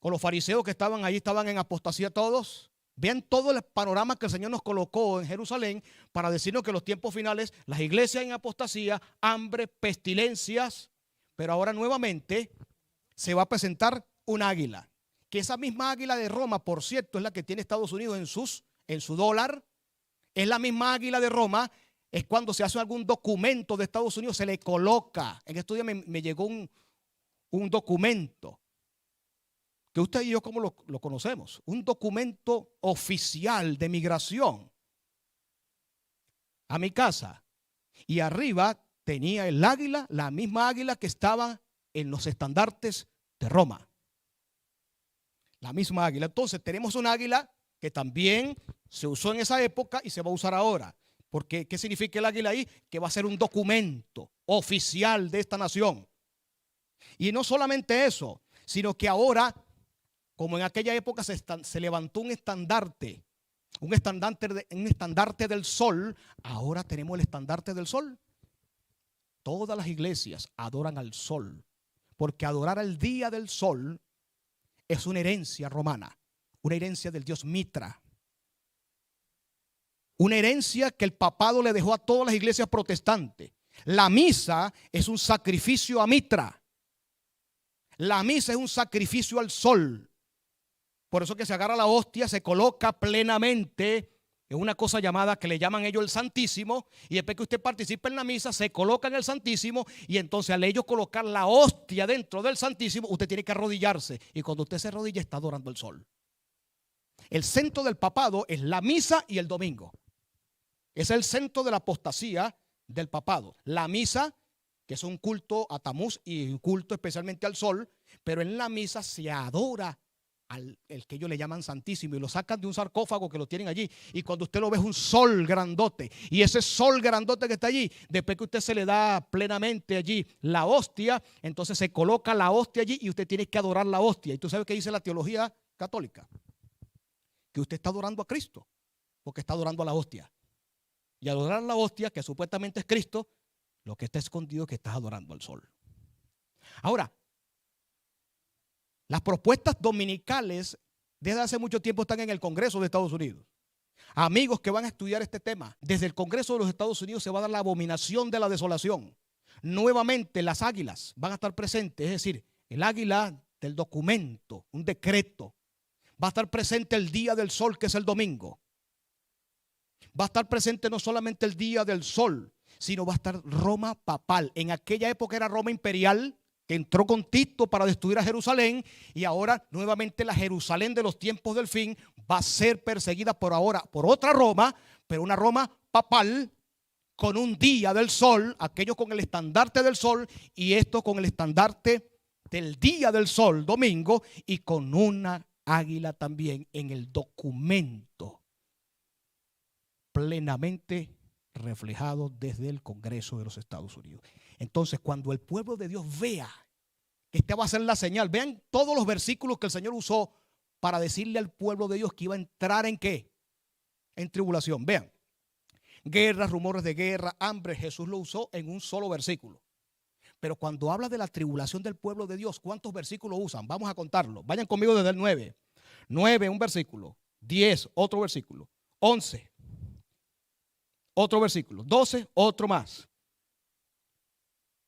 Speaker 1: con los fariseos que estaban allí estaban en apostasía todos. Vean todo el panorama que el Señor nos colocó en Jerusalén para decirnos que en los tiempos finales, las iglesias en apostasía, hambre, pestilencias. Pero ahora nuevamente se va a presentar un águila. Que esa misma águila de Roma, por cierto, es la que tiene Estados Unidos en su dólar. Es la misma águila de Roma. Es cuando se hace algún documento de Estados Unidos, se le coloca. En estos días me llegó un documento que usted y yo como lo conocemos, un documento oficial de migración a mi casa, y arriba tenía el águila, la misma águila que estaba en los estandartes de Roma, la misma águila. Entonces tenemos un águila que también se usó en esa época y se va a usar ahora. Porque ¿qué significa el águila ahí? Que va a ser un documento oficial de esta nación. Y no solamente eso, sino que ahora, como en aquella época se levantó un estandarte del sol, ahora tenemos el estandarte del sol. Todas las iglesias adoran al sol, porque adorar al día del sol es una herencia romana, una herencia del dios Mitra. Una herencia que el papado le dejó a todas las iglesias protestantes. La misa es un sacrificio a Mitra. La misa es un sacrificio al sol. Por eso que se agarra la hostia, se coloca plenamente en una cosa llamada, que le llaman ellos el Santísimo, y después que usted participa en la misa, se coloca en el Santísimo, y entonces al ellos colocar la hostia dentro del Santísimo, usted tiene que arrodillarse, y cuando usted se arrodilla está adorando el sol. El centro del papado es la misa y el domingo. Es el centro de la apostasía del papado. La misa, que es un culto a Tamuz y un culto especialmente al sol, pero en la misa se adora al el que ellos le llaman Santísimo, y lo sacan de un sarcófago que lo tienen allí, y cuando usted lo ve es un sol grandote, y ese sol grandote que está allí, después que usted se le da plenamente allí la hostia, entonces se coloca la hostia allí y usted tiene que adorar la hostia. Y tú sabes qué dice la teología católica, que usted está adorando a Cristo porque está adorando a la hostia. Y adorar la hostia, que supuestamente es Cristo, lo que está escondido es que estás adorando al sol. Ahora, las propuestas dominicales desde hace mucho tiempo están en el Congreso de Estados Unidos. Amigos que van a estudiar este tema, desde el Congreso de los Estados Unidos se va a dar la abominación de la desolación. Nuevamente las águilas van a estar presentes, es decir, el águila del documento, un decreto. Va a estar presente el día del sol, que es el domingo. Va a estar presente no solamente el día del sol, sino va a estar Roma papal. En aquella época era Roma imperial, que entró con Tito para destruir a Jerusalén, y ahora nuevamente la Jerusalén de los tiempos del fin va a ser perseguida por otra Roma, pero una Roma papal con un día del sol, aquellos con el estandarte del sol y estos con el estandarte del día del sol, domingo, y con una águila también en el documento plenamente reflejado desde el Congreso de los Estados Unidos. Entonces, cuando el pueblo de Dios vea que esta va a ser la señal, vean todos los versículos que el Señor usó para decirle al pueblo de Dios que iba a entrar ¿en qué? En tribulación. Vean, guerras, rumores de guerra, hambre, Jesús lo usó en un solo versículo. Pero cuando habla de la tribulación del pueblo de Dios, ¿cuántos versículos usan? Vamos a contarlo. Vayan conmigo desde el 9. 9, un versículo. 10, otro versículo. 11, otro versículo. 12, otro más.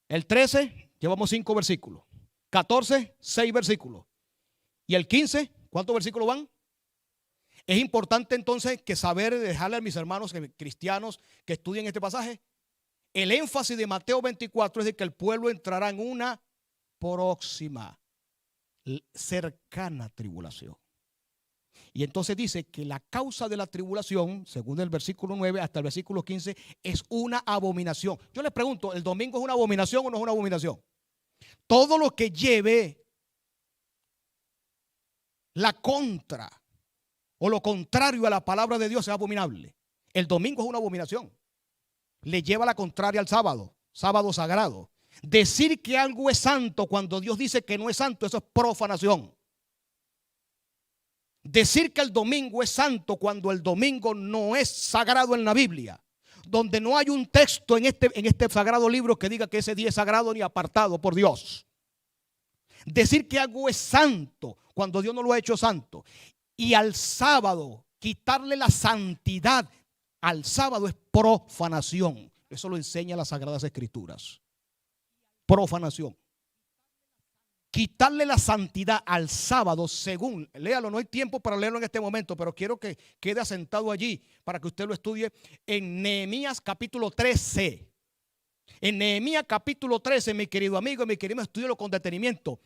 Speaker 1: El 13, llevamos 5 versículos. 14, 6 versículos. Y el 15, ¿cuántos versículos van? Es importante entonces que saber, dejarle a mis hermanos cristianos que estudien este pasaje. El énfasis de Mateo 24 es de que el pueblo entrará en una próxima, cercana tribulación. Y entonces dice que la causa de la tribulación, según el versículo 9 hasta el versículo 15, es una abominación. Yo les pregunto, ¿el domingo es una abominación o no es una abominación? Todo lo que lleve la contra o lo contrario a la palabra de Dios es abominable. El domingo es una abominación. Le lleva la contraria al sábado, sábado sagrado. Decir que algo es santo cuando Dios dice que no es santo, eso es profanación. Decir que el domingo es santo cuando el domingo no es sagrado en la Biblia, donde no hay un texto en este sagrado libro que diga que ese día es sagrado ni apartado por Dios. Decir que algo es santo cuando Dios no lo ha hecho santo. Y al sábado, quitarle la santidad al sábado es profanación. Eso lo enseña las Sagradas Escrituras. Profanación. Quitarle la santidad al sábado, según, léalo, no hay tiempo para leerlo en este momento, pero quiero que quede asentado allí para que usted lo estudie en Nehemías capítulo 13. En Nehemías capítulo 13, mi querido amigo, mi querido, estúdielo con detenimiento.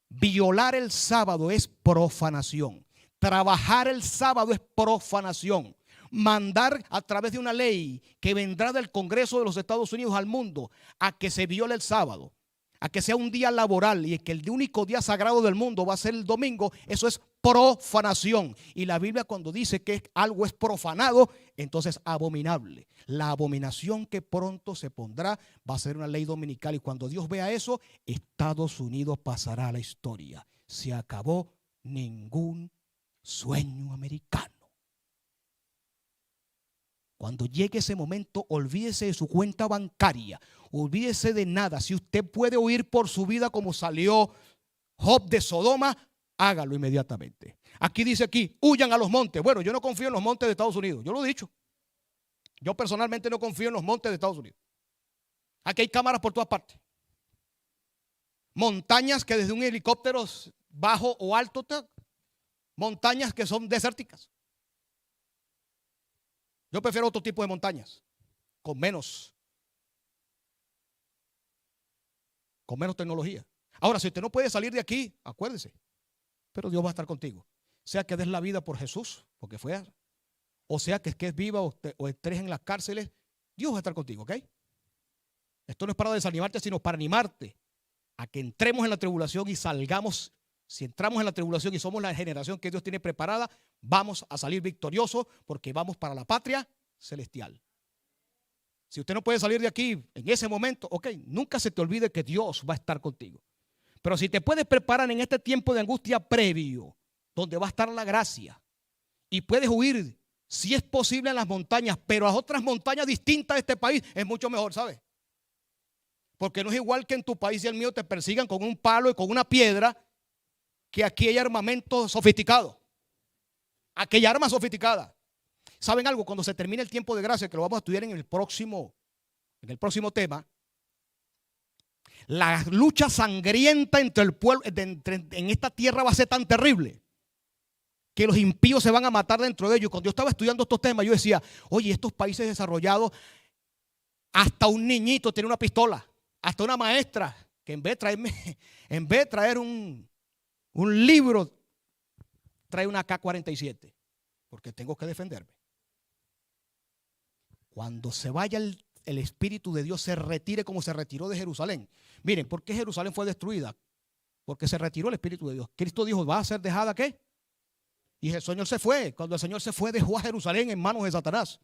Speaker 1: Violar el sábado es profanación. Trabajar el sábado es profanación. Mandar a través de una ley que vendrá del Congreso de los Estados Unidos al mundo a que se viole el sábado, a que sea un día laboral y que el único día sagrado del mundo va a ser el domingo, eso es profanación. Y la Biblia cuando dice que algo es profanado, entonces abominable. La abominación que pronto se pondrá va a ser una ley dominical. Y cuando Dios vea eso, Estados Unidos pasará a la historia. Se acabó ningún sueño americano. Cuando llegue ese momento, olvídese de su cuenta bancaria, olvídese de nada. Si usted puede huir por su vida como salió Job de Sodoma, hágalo inmediatamente. Aquí dice huyan a los montes. Bueno, yo no confío en los montes de Estados Unidos, yo lo he dicho. Yo personalmente no confío en los montes de Estados Unidos. Aquí hay cámaras por todas partes. Montañas que desde un helicóptero bajo o alto, montañas que son desérticas. Yo prefiero otro tipo de montañas, con menos tecnología. Ahora, si usted no puede salir de aquí, acuérdese, pero Dios va a estar contigo. Sea que des la vida por Jesús, porque fue, o sea que es viva o estés en las cárceles, Dios va a estar contigo, ¿ok? Esto no es para desanimarte, sino para animarte a que entremos en la tribulación y salgamos. Si entramos en la tribulación y somos la generación que Dios tiene preparada, vamos a salir victoriosos porque vamos para la patria celestial. Si usted no puede salir de aquí en ese momento, ok, nunca se te olvide que Dios va a estar contigo. Pero si te puedes preparar en este tiempo de angustia previo, donde va a estar la gracia, y puedes huir, si es posible, en las montañas, pero a otras montañas distintas de este país, es mucho mejor, ¿sabes? Porque no es igual que en tu país y el mío te persigan con un palo y con una piedra, que aquí hay armamento sofisticado. Aquí hay armas sofisticadas. ¿Saben algo? Cuando se termine el tiempo de gracia, que lo vamos a estudiar en el próximo tema, la lucha sangrienta entre el pueblo en esta tierra va a ser tan terrible que los impíos se van a matar dentro de ellos. Cuando yo estaba estudiando estos temas, yo decía, oye, estos países desarrollados, hasta un niñito tiene una pistola, hasta una maestra que en vez de traer un libro, trae una AK-47, porque tengo que defenderme. Cuando se vaya el Espíritu de Dios, se retire como se retiró de Jerusalén. Miren, ¿por qué Jerusalén fue destruida? Porque se retiró el Espíritu de Dios. Cristo dijo, ¿va a ser dejada qué? Y el Señor se fue. Cuando el Señor se fue, dejó a Jerusalén en manos de Satanás.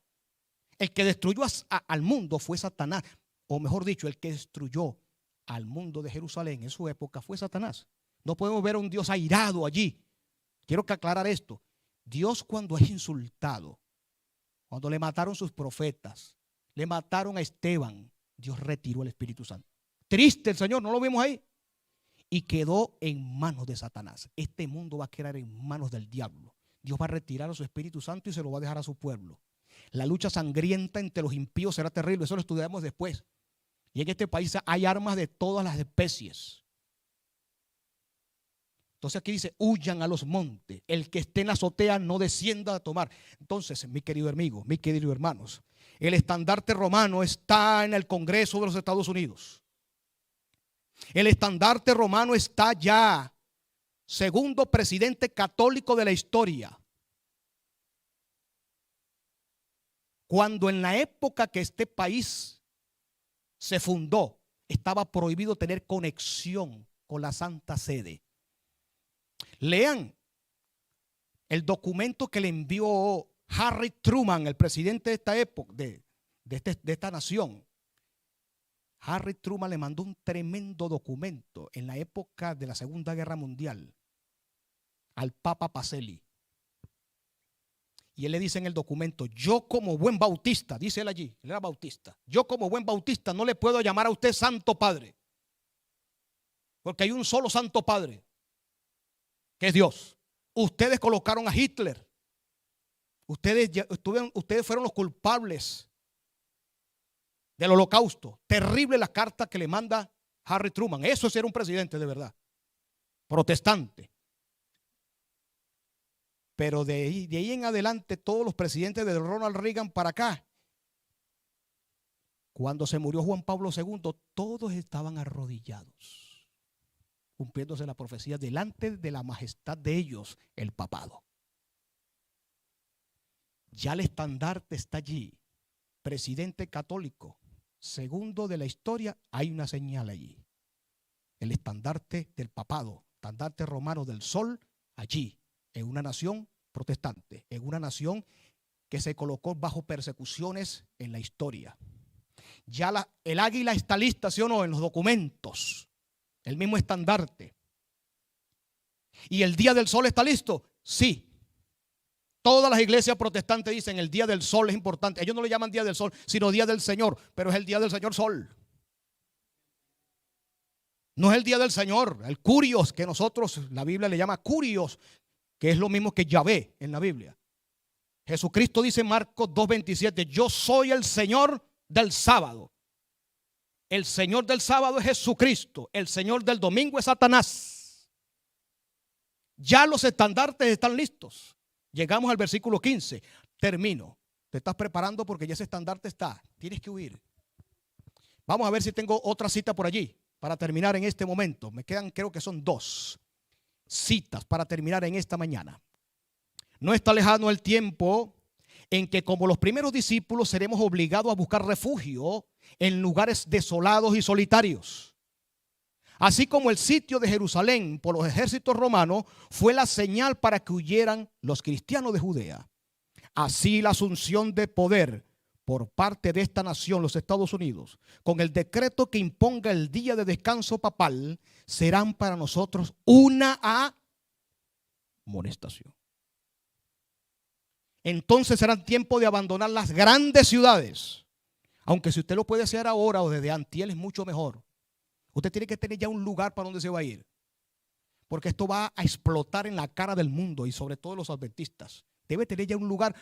Speaker 1: El que destruyó al mundo fue Satanás. O mejor dicho, el que destruyó al mundo de Jerusalén en su época fue Satanás. No podemos ver a un Dios airado allí. Quiero que aclarar esto. Dios, cuando es insultado, cuando le mataron sus profetas, le mataron a Esteban, Dios retiró el Espíritu Santo. Triste el Señor, ¿no lo vimos ahí? Y quedó en manos de Satanás. Este mundo va a quedar en manos del diablo. Dios va a retirar a su Espíritu Santo y se lo va a dejar a su pueblo. La lucha sangrienta entre los impíos será terrible. Eso lo estudiaremos después. Y en este país hay armas de todas las especies. Entonces aquí dice, huyan a los montes. El que esté en la azotea no descienda a tomar. Entonces, mi querido amigo, mis queridos hermanos, el estandarte romano está en el Congreso de los Estados Unidos. El estandarte romano está ya, segundo presidente católico de la historia. Cuando en la época que este país se fundó, estaba prohibido tener conexión con la Santa Sede. Lean el documento que le envió Harry Truman, el presidente de esta época, de esta nación. Harry Truman le mandó un tremendo documento en la época de la Segunda Guerra Mundial al Papa Pacelli. Y él le dice en el documento, yo como buen bautista, dice él allí, él era bautista, yo como buen bautista no le puedo llamar a usted Santo Padre, porque hay un solo Santo Padre, que es Dios. Ustedes colocaron a Hitler. Ustedes fueron los culpables del holocausto. Terrible la carta que le manda Harry Truman. Eso sí era un presidente de verdad. Protestante. Pero de ahí en adelante, todos los presidentes de Ronald Reagan para acá, cuando se murió Juan Pablo II, todos estaban arrodillados, cumpliéndose la profecía delante de la majestad de ellos, el papado. Ya el estandarte está allí, presidente católico, segundo de la historia, hay una señal allí. El estandarte del papado, estandarte romano del sol, allí, en una nación protestante, en una nación que se colocó bajo persecuciones en la historia. Ya el águila está lista, ¿sí o no?, en los documentos, el mismo estandarte. ¿Y el día del sol está listo? Sí. Todas las iglesias protestantes dicen el día del sol es importante. Ellos no le llaman día del sol, sino día del Señor, pero es el día del Señor sol. No es el día del Señor, el Curios, que nosotros, la Biblia le llama Curios, que es lo mismo que Yahvé en la Biblia. Jesucristo dice en Marcos 2:27, yo soy el Señor del sábado. El Señor del sábado es Jesucristo. El Señor del domingo es Satanás. Ya los estandartes están listos. Llegamos al versículo 15. Termino. Te estás preparando porque ya ese estandarte está. Tienes que huir. Vamos a ver si tengo otra cita por allí para terminar en este momento. Me quedan, creo que son 2 citas para terminar en esta mañana. No está lejano el tiempo en que, como los primeros discípulos, seremos obligados a buscar refugio en lugares desolados y solitarios. Así como el sitio de Jerusalén por los ejércitos romanos fue la señal para que huyeran los cristianos de Judea. Así la asunción de poder por parte de esta nación, los Estados Unidos, con el decreto que imponga el día de descanso papal, serán para nosotros una amonestación. Entonces será tiempo de abandonar las grandes ciudades. Aunque si usted lo puede hacer ahora o desde antier es mucho mejor. Usted tiene que tener ya un lugar para donde se va a ir. Porque esto va a explotar en la cara del mundo y sobre todo los adventistas. Debe tener ya un lugar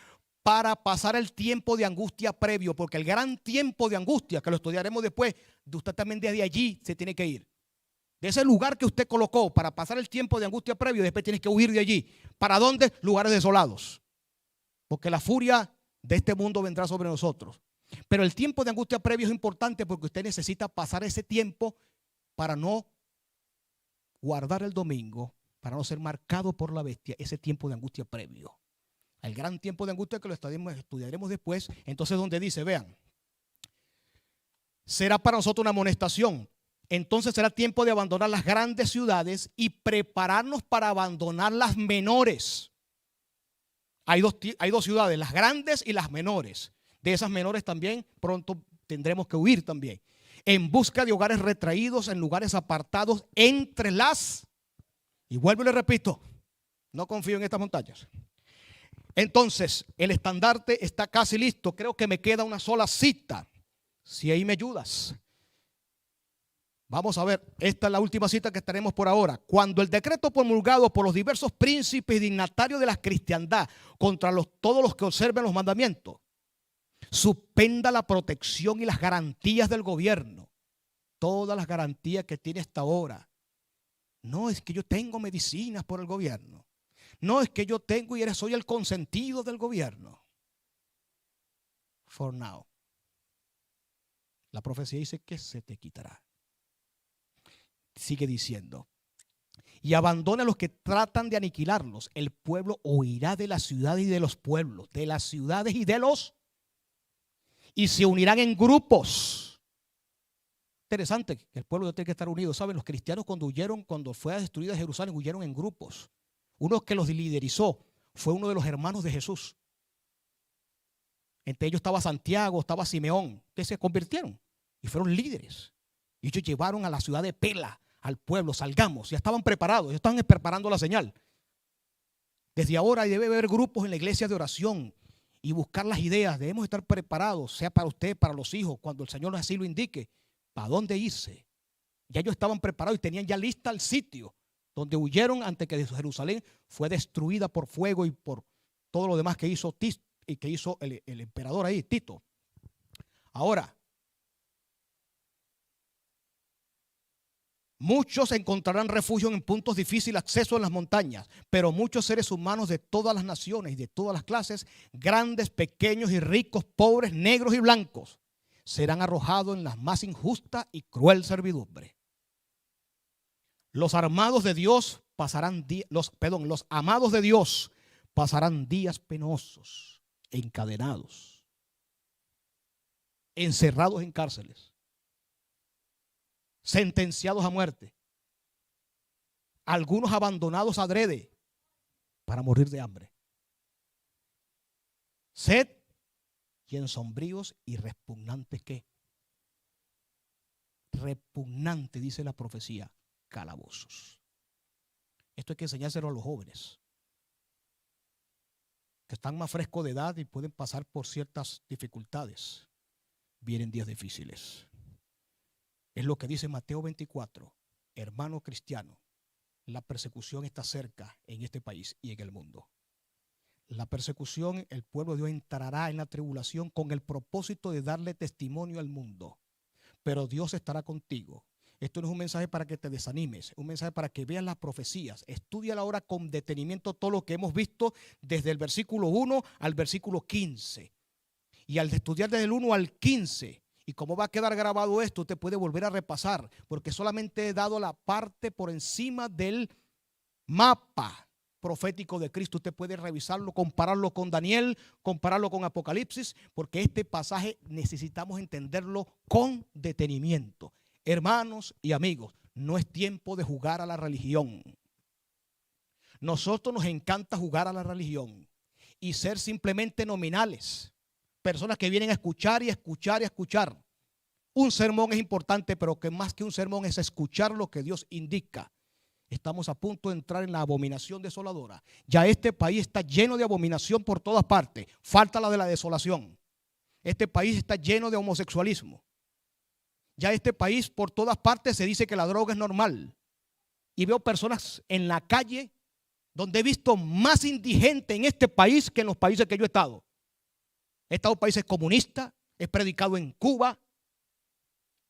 Speaker 1: para pasar el tiempo de angustia previo. Porque el gran tiempo de angustia, que lo estudiaremos después, de usted también desde allí se tiene que ir. De ese lugar que usted colocó para pasar el tiempo de angustia previo, después tienes que huir de allí. ¿Para dónde? Lugares desolados. Porque la furia de este mundo vendrá sobre nosotros. Pero el tiempo de angustia previo es importante porque usted necesita pasar ese tiempo para no guardar el domingo, para no ser marcado por la bestia, ese tiempo de angustia previo. El gran tiempo de angustia que lo estudiaremos después. Entonces, donde dice, vean, será para nosotros una amonestación. Entonces será tiempo de abandonar las grandes ciudades y prepararnos para abandonar las menores. Hay dos ciudades, las grandes y las menores. De esas menores también pronto tendremos que huir también. En busca de hogares retraídos en lugares apartados entre las... Y vuelvo y le repito, no confío en estas montañas. Entonces, el estandarte está casi listo. Creo que me queda una sola cita. Si ahí me ayudas. Vamos a ver, esta es la última cita que tenemos por ahora. Cuando el decreto promulgado por los diversos príncipes y dignatarios de la cristiandad contra todos los que observen los mandamientos suspenda la protección y las garantías del gobierno, todas las garantías que tiene hasta ahora. No es que yo tengo medicinas por el gobierno. No es que yo tengo y soy el consentido del gobierno. For now. La profecía dice que se te quitará. Sigue diciendo, y abandona a los que tratan de aniquilarlos. El pueblo huirá de las ciudades y de los pueblos, de las ciudades y de los, y se unirán en grupos. Interesante que el pueblo tiene que estar unido. ¿Saben? Los cristianos cuando fue destruida Jerusalén, huyeron en grupos. Uno que los liderizó fue uno de los hermanos de Jesús. Entre ellos estaba Santiago, estaba Simeón, que se convirtieron y fueron líderes. Y ellos llevaron a la ciudad de Pela, al pueblo, salgamos. Ya estaban preparados, ya estaban preparando la señal. Desde ahora debe haber grupos en la iglesia de oración y buscar las ideas. Debemos estar preparados, sea para usted, para los hijos, cuando el Señor así lo indique, para dónde irse. Ya ellos estaban preparados y tenían ya lista el sitio donde huyeron antes que Jerusalén fue destruida por fuego y por todo lo demás que hizo el emperador ahí, Tito. Ahora, muchos encontrarán refugio en puntos de difícil acceso en las montañas, pero muchos seres humanos de todas las naciones y de todas las clases, grandes, pequeños y ricos, pobres, negros y blancos, serán arrojados en la más injusta y cruel servidumbre. Los amados de Dios pasarán días penosos, encadenados, encerrados en cárceles, sentenciados a muerte, algunos abandonados adrede para morir de hambre. Sed y en sombríos y repugnantes, ¿qué? Repugnante, dice la profecía, calabozos. Esto hay que enseñárselo a los jóvenes que están más frescos de edad y pueden pasar por ciertas dificultades. Vienen días difíciles. Es lo que dice Mateo 24. Hermano cristiano, la persecución está cerca en este país y en el mundo. La persecución, el pueblo de Dios entrará en la tribulación con el propósito de darle testimonio al mundo. Pero Dios estará contigo. Esto no es un mensaje para que te desanimes, es un mensaje para que veas las profecías. Estudia ahora con detenimiento todo lo que hemos visto desde el versículo 1 al versículo 15. Y al estudiar desde el 1 al 15, y cómo va a quedar grabado esto, usted puede volver a repasar, porque solamente he dado la parte por encima del mapa profético de Cristo. Usted puede revisarlo, compararlo con Daniel, compararlo con Apocalipsis, porque este pasaje necesitamos entenderlo con detenimiento. Hermanos y amigos, no es tiempo de jugar a la religión. Nosotros nos encanta jugar a la religión y ser simplemente nominales. Personas que vienen a escuchar y escuchar y escuchar. Un sermón es importante, pero que más que un sermón es escuchar lo que Dios indica. Estamos a punto de entrar en la abominación desoladora. Ya este país está lleno de abominación por todas partes. Falta la de la desolación. Este país está lleno de homosexualismo. Ya este país por todas partes se dice que la droga es normal. Y veo personas en la calle donde he visto más indigente en este país que en los países que yo he estado. He estado en países comunistas, he predicado en Cuba,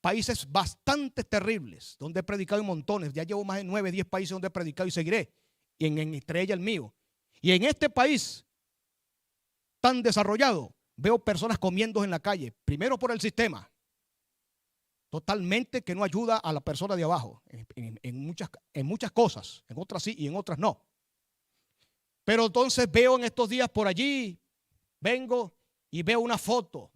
Speaker 1: países bastante terribles, donde he predicado en montones. Ya llevo más de 9, 10 países donde he predicado y seguiré. Y entre ellas el mío. Y en este país tan desarrollado, veo personas comiendo en la calle. Primero por el sistema. Totalmente que no ayuda a la persona de abajo. En muchas cosas. En otras sí y en otras no. Pero entonces veo en estos días por allí, vengo y veo una foto.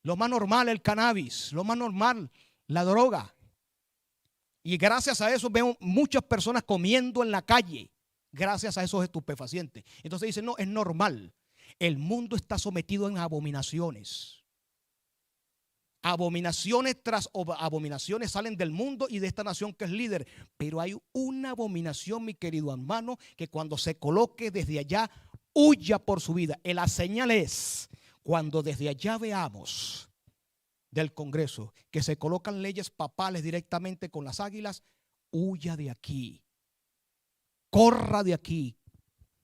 Speaker 1: Lo más normal, el cannabis. Lo más normal, la droga. Y gracias a eso veo muchas personas comiendo en la calle. Gracias a esos estupefacientes. Entonces dicen, no, es normal. El mundo está sometido en abominaciones. Abominaciones tras abominaciones salen del mundo y de esta nación que es líder. Pero hay una abominación, mi querido hermano, que cuando se coloque desde allá, huya por su vida. Y la señal es cuando desde allá veamos del Congreso que se colocan leyes papales directamente con las águilas, huya de aquí. Corra de aquí.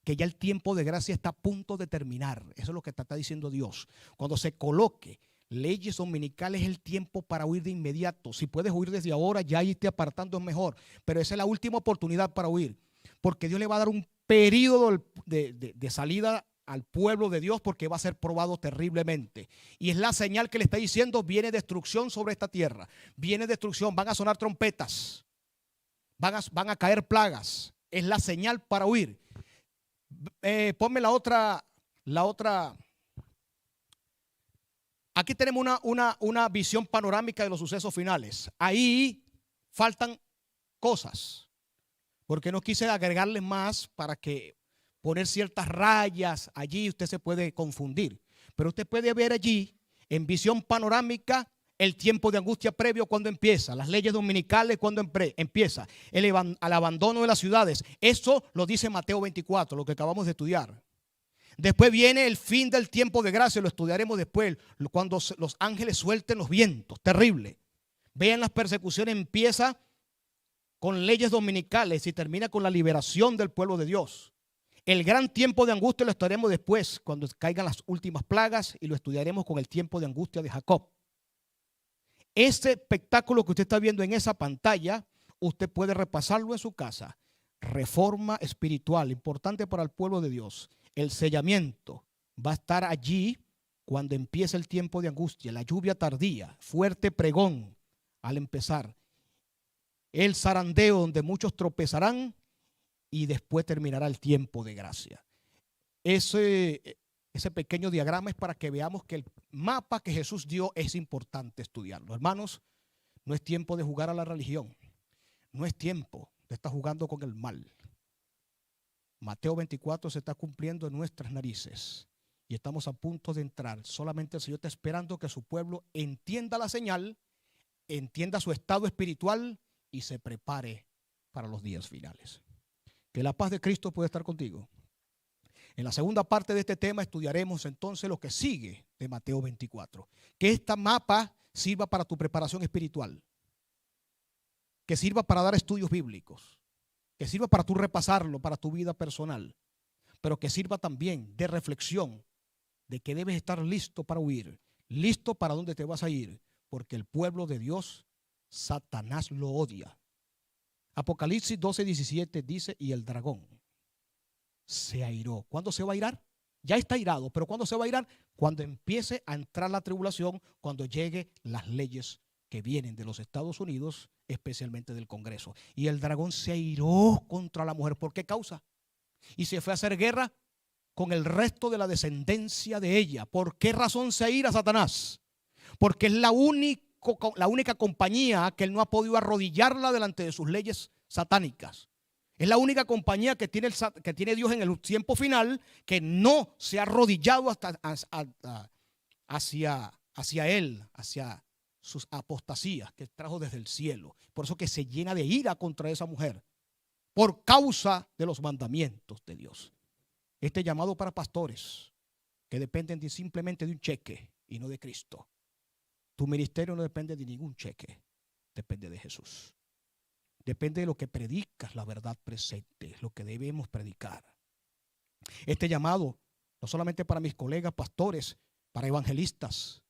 Speaker 1: Que ya el tiempo de gracia está a punto de terminar. Eso es lo que está diciendo Dios. Cuando se coloque leyes dominicales es el tiempo para huir de inmediato. Si puedes huir desde ahora, ya irte apartando es mejor. Pero esa es la última oportunidad para huir. Porque Dios le va a dar un periodo de salida al pueblo de Dios, porque va a ser probado terriblemente. Y es la señal que le está diciendo, viene destrucción sobre esta tierra. Viene destrucción, van a sonar trompetas. Van a caer plagas. Es la señal para huir. Ponme la otra. Aquí tenemos una visión panorámica de los sucesos finales. Ahí faltan cosas, porque no quise agregarles más para que poner ciertas rayas allí usted se puede confundir. Pero usted puede ver allí en visión panorámica el tiempo de angustia previo cuando empieza, las leyes dominicales cuando empieza, el abandono de las ciudades. Eso lo dice Mateo 24, lo que acabamos de estudiar. Después viene el fin del tiempo de gracia, lo estudiaremos después, cuando los ángeles suelten los vientos, terrible. Vean, las persecuciones empieza con leyes dominicales y termina con la liberación del pueblo de Dios. El gran tiempo de angustia lo estudiaremos después, cuando caigan las últimas plagas, y lo estudiaremos con el tiempo de angustia de Jacob. Este espectáculo que usted está viendo en esa pantalla, usted puede repasarlo en su casa. Reforma espiritual, importante para el pueblo de Dios. El sellamiento va a estar allí cuando empiece el tiempo de angustia, la lluvia tardía, fuerte pregón al empezar. El zarandeo donde muchos tropezarán y después terminará el tiempo de gracia. Ese pequeño diagrama es para que veamos que el mapa que Jesús dio es importante estudiarlo. Hermanos, no es tiempo de jugar a la religión. No es tiempo de estar jugando con el mal. Mateo 24 se está cumpliendo en nuestras narices y estamos a punto de entrar. Solamente el Señor está esperando que su pueblo entienda la señal, entienda su estado espiritual y se prepare para los días finales. Que la paz de Cristo pueda estar contigo. En la segunda parte de este tema estudiaremos entonces lo que sigue de Mateo 24. Que esta mapa sirva para tu preparación espiritual, que sirva para dar estudios bíblicos, que sirva para tú repasarlo, para tu vida personal, pero que sirva también de reflexión de que debes estar listo para huir, listo para dónde te vas a ir, porque el pueblo de Dios, Satanás lo odia. Apocalipsis 12:17 dice, y el dragón se airó. ¿Cuándo se va a airar? Ya está airado, pero ¿cuándo se va a airar? Cuando empiece a entrar la tribulación, cuando lleguen las leyes que vienen de los Estados Unidos, especialmente del Congreso. Y el dragón se airó contra la mujer. ¿Por qué causa? Y se fue a hacer guerra con el resto de la descendencia de ella. ¿Por qué razón se aira Satanás? Porque es la única compañía que él no ha podido arrodillarla delante de sus leyes satánicas. Es la única compañía que tiene Dios en el tiempo final que no se ha arrodillado hacia él, hacia sus apostasías que trajo desde el cielo. Por eso que se llena de ira contra esa mujer por causa de los mandamientos de Dios. Este llamado para pastores que dependen simplemente de un cheque y no de Cristo. Tu ministerio no depende de ningún cheque, depende de Jesús. Depende de lo que predicas, la verdad presente, lo que debemos predicar. Este llamado, no solamente para mis colegas pastores, para evangelistas,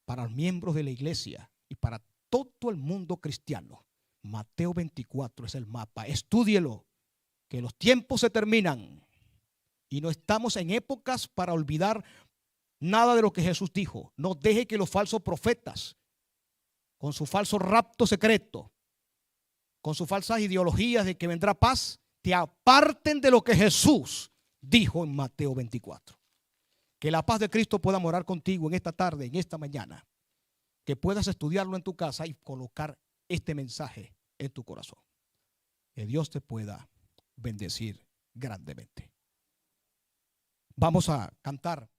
Speaker 1: para los miembros de la iglesia y para todo el mundo cristiano. Mateo 24 es el mapa. Estúdielo, que los tiempos se terminan y no estamos en épocas para olvidar nada de lo que Jesús dijo. No deje que los falsos profetas, con su falso rapto secreto, con sus falsas ideologías de que vendrá paz, te aparten de lo que Jesús dijo en Mateo 24. Que la paz de Cristo pueda morar contigo en esta tarde, en esta mañana. Que puedas estudiarlo en tu casa y colocar este mensaje en tu corazón. Que Dios te pueda bendecir grandemente. Vamos a cantar.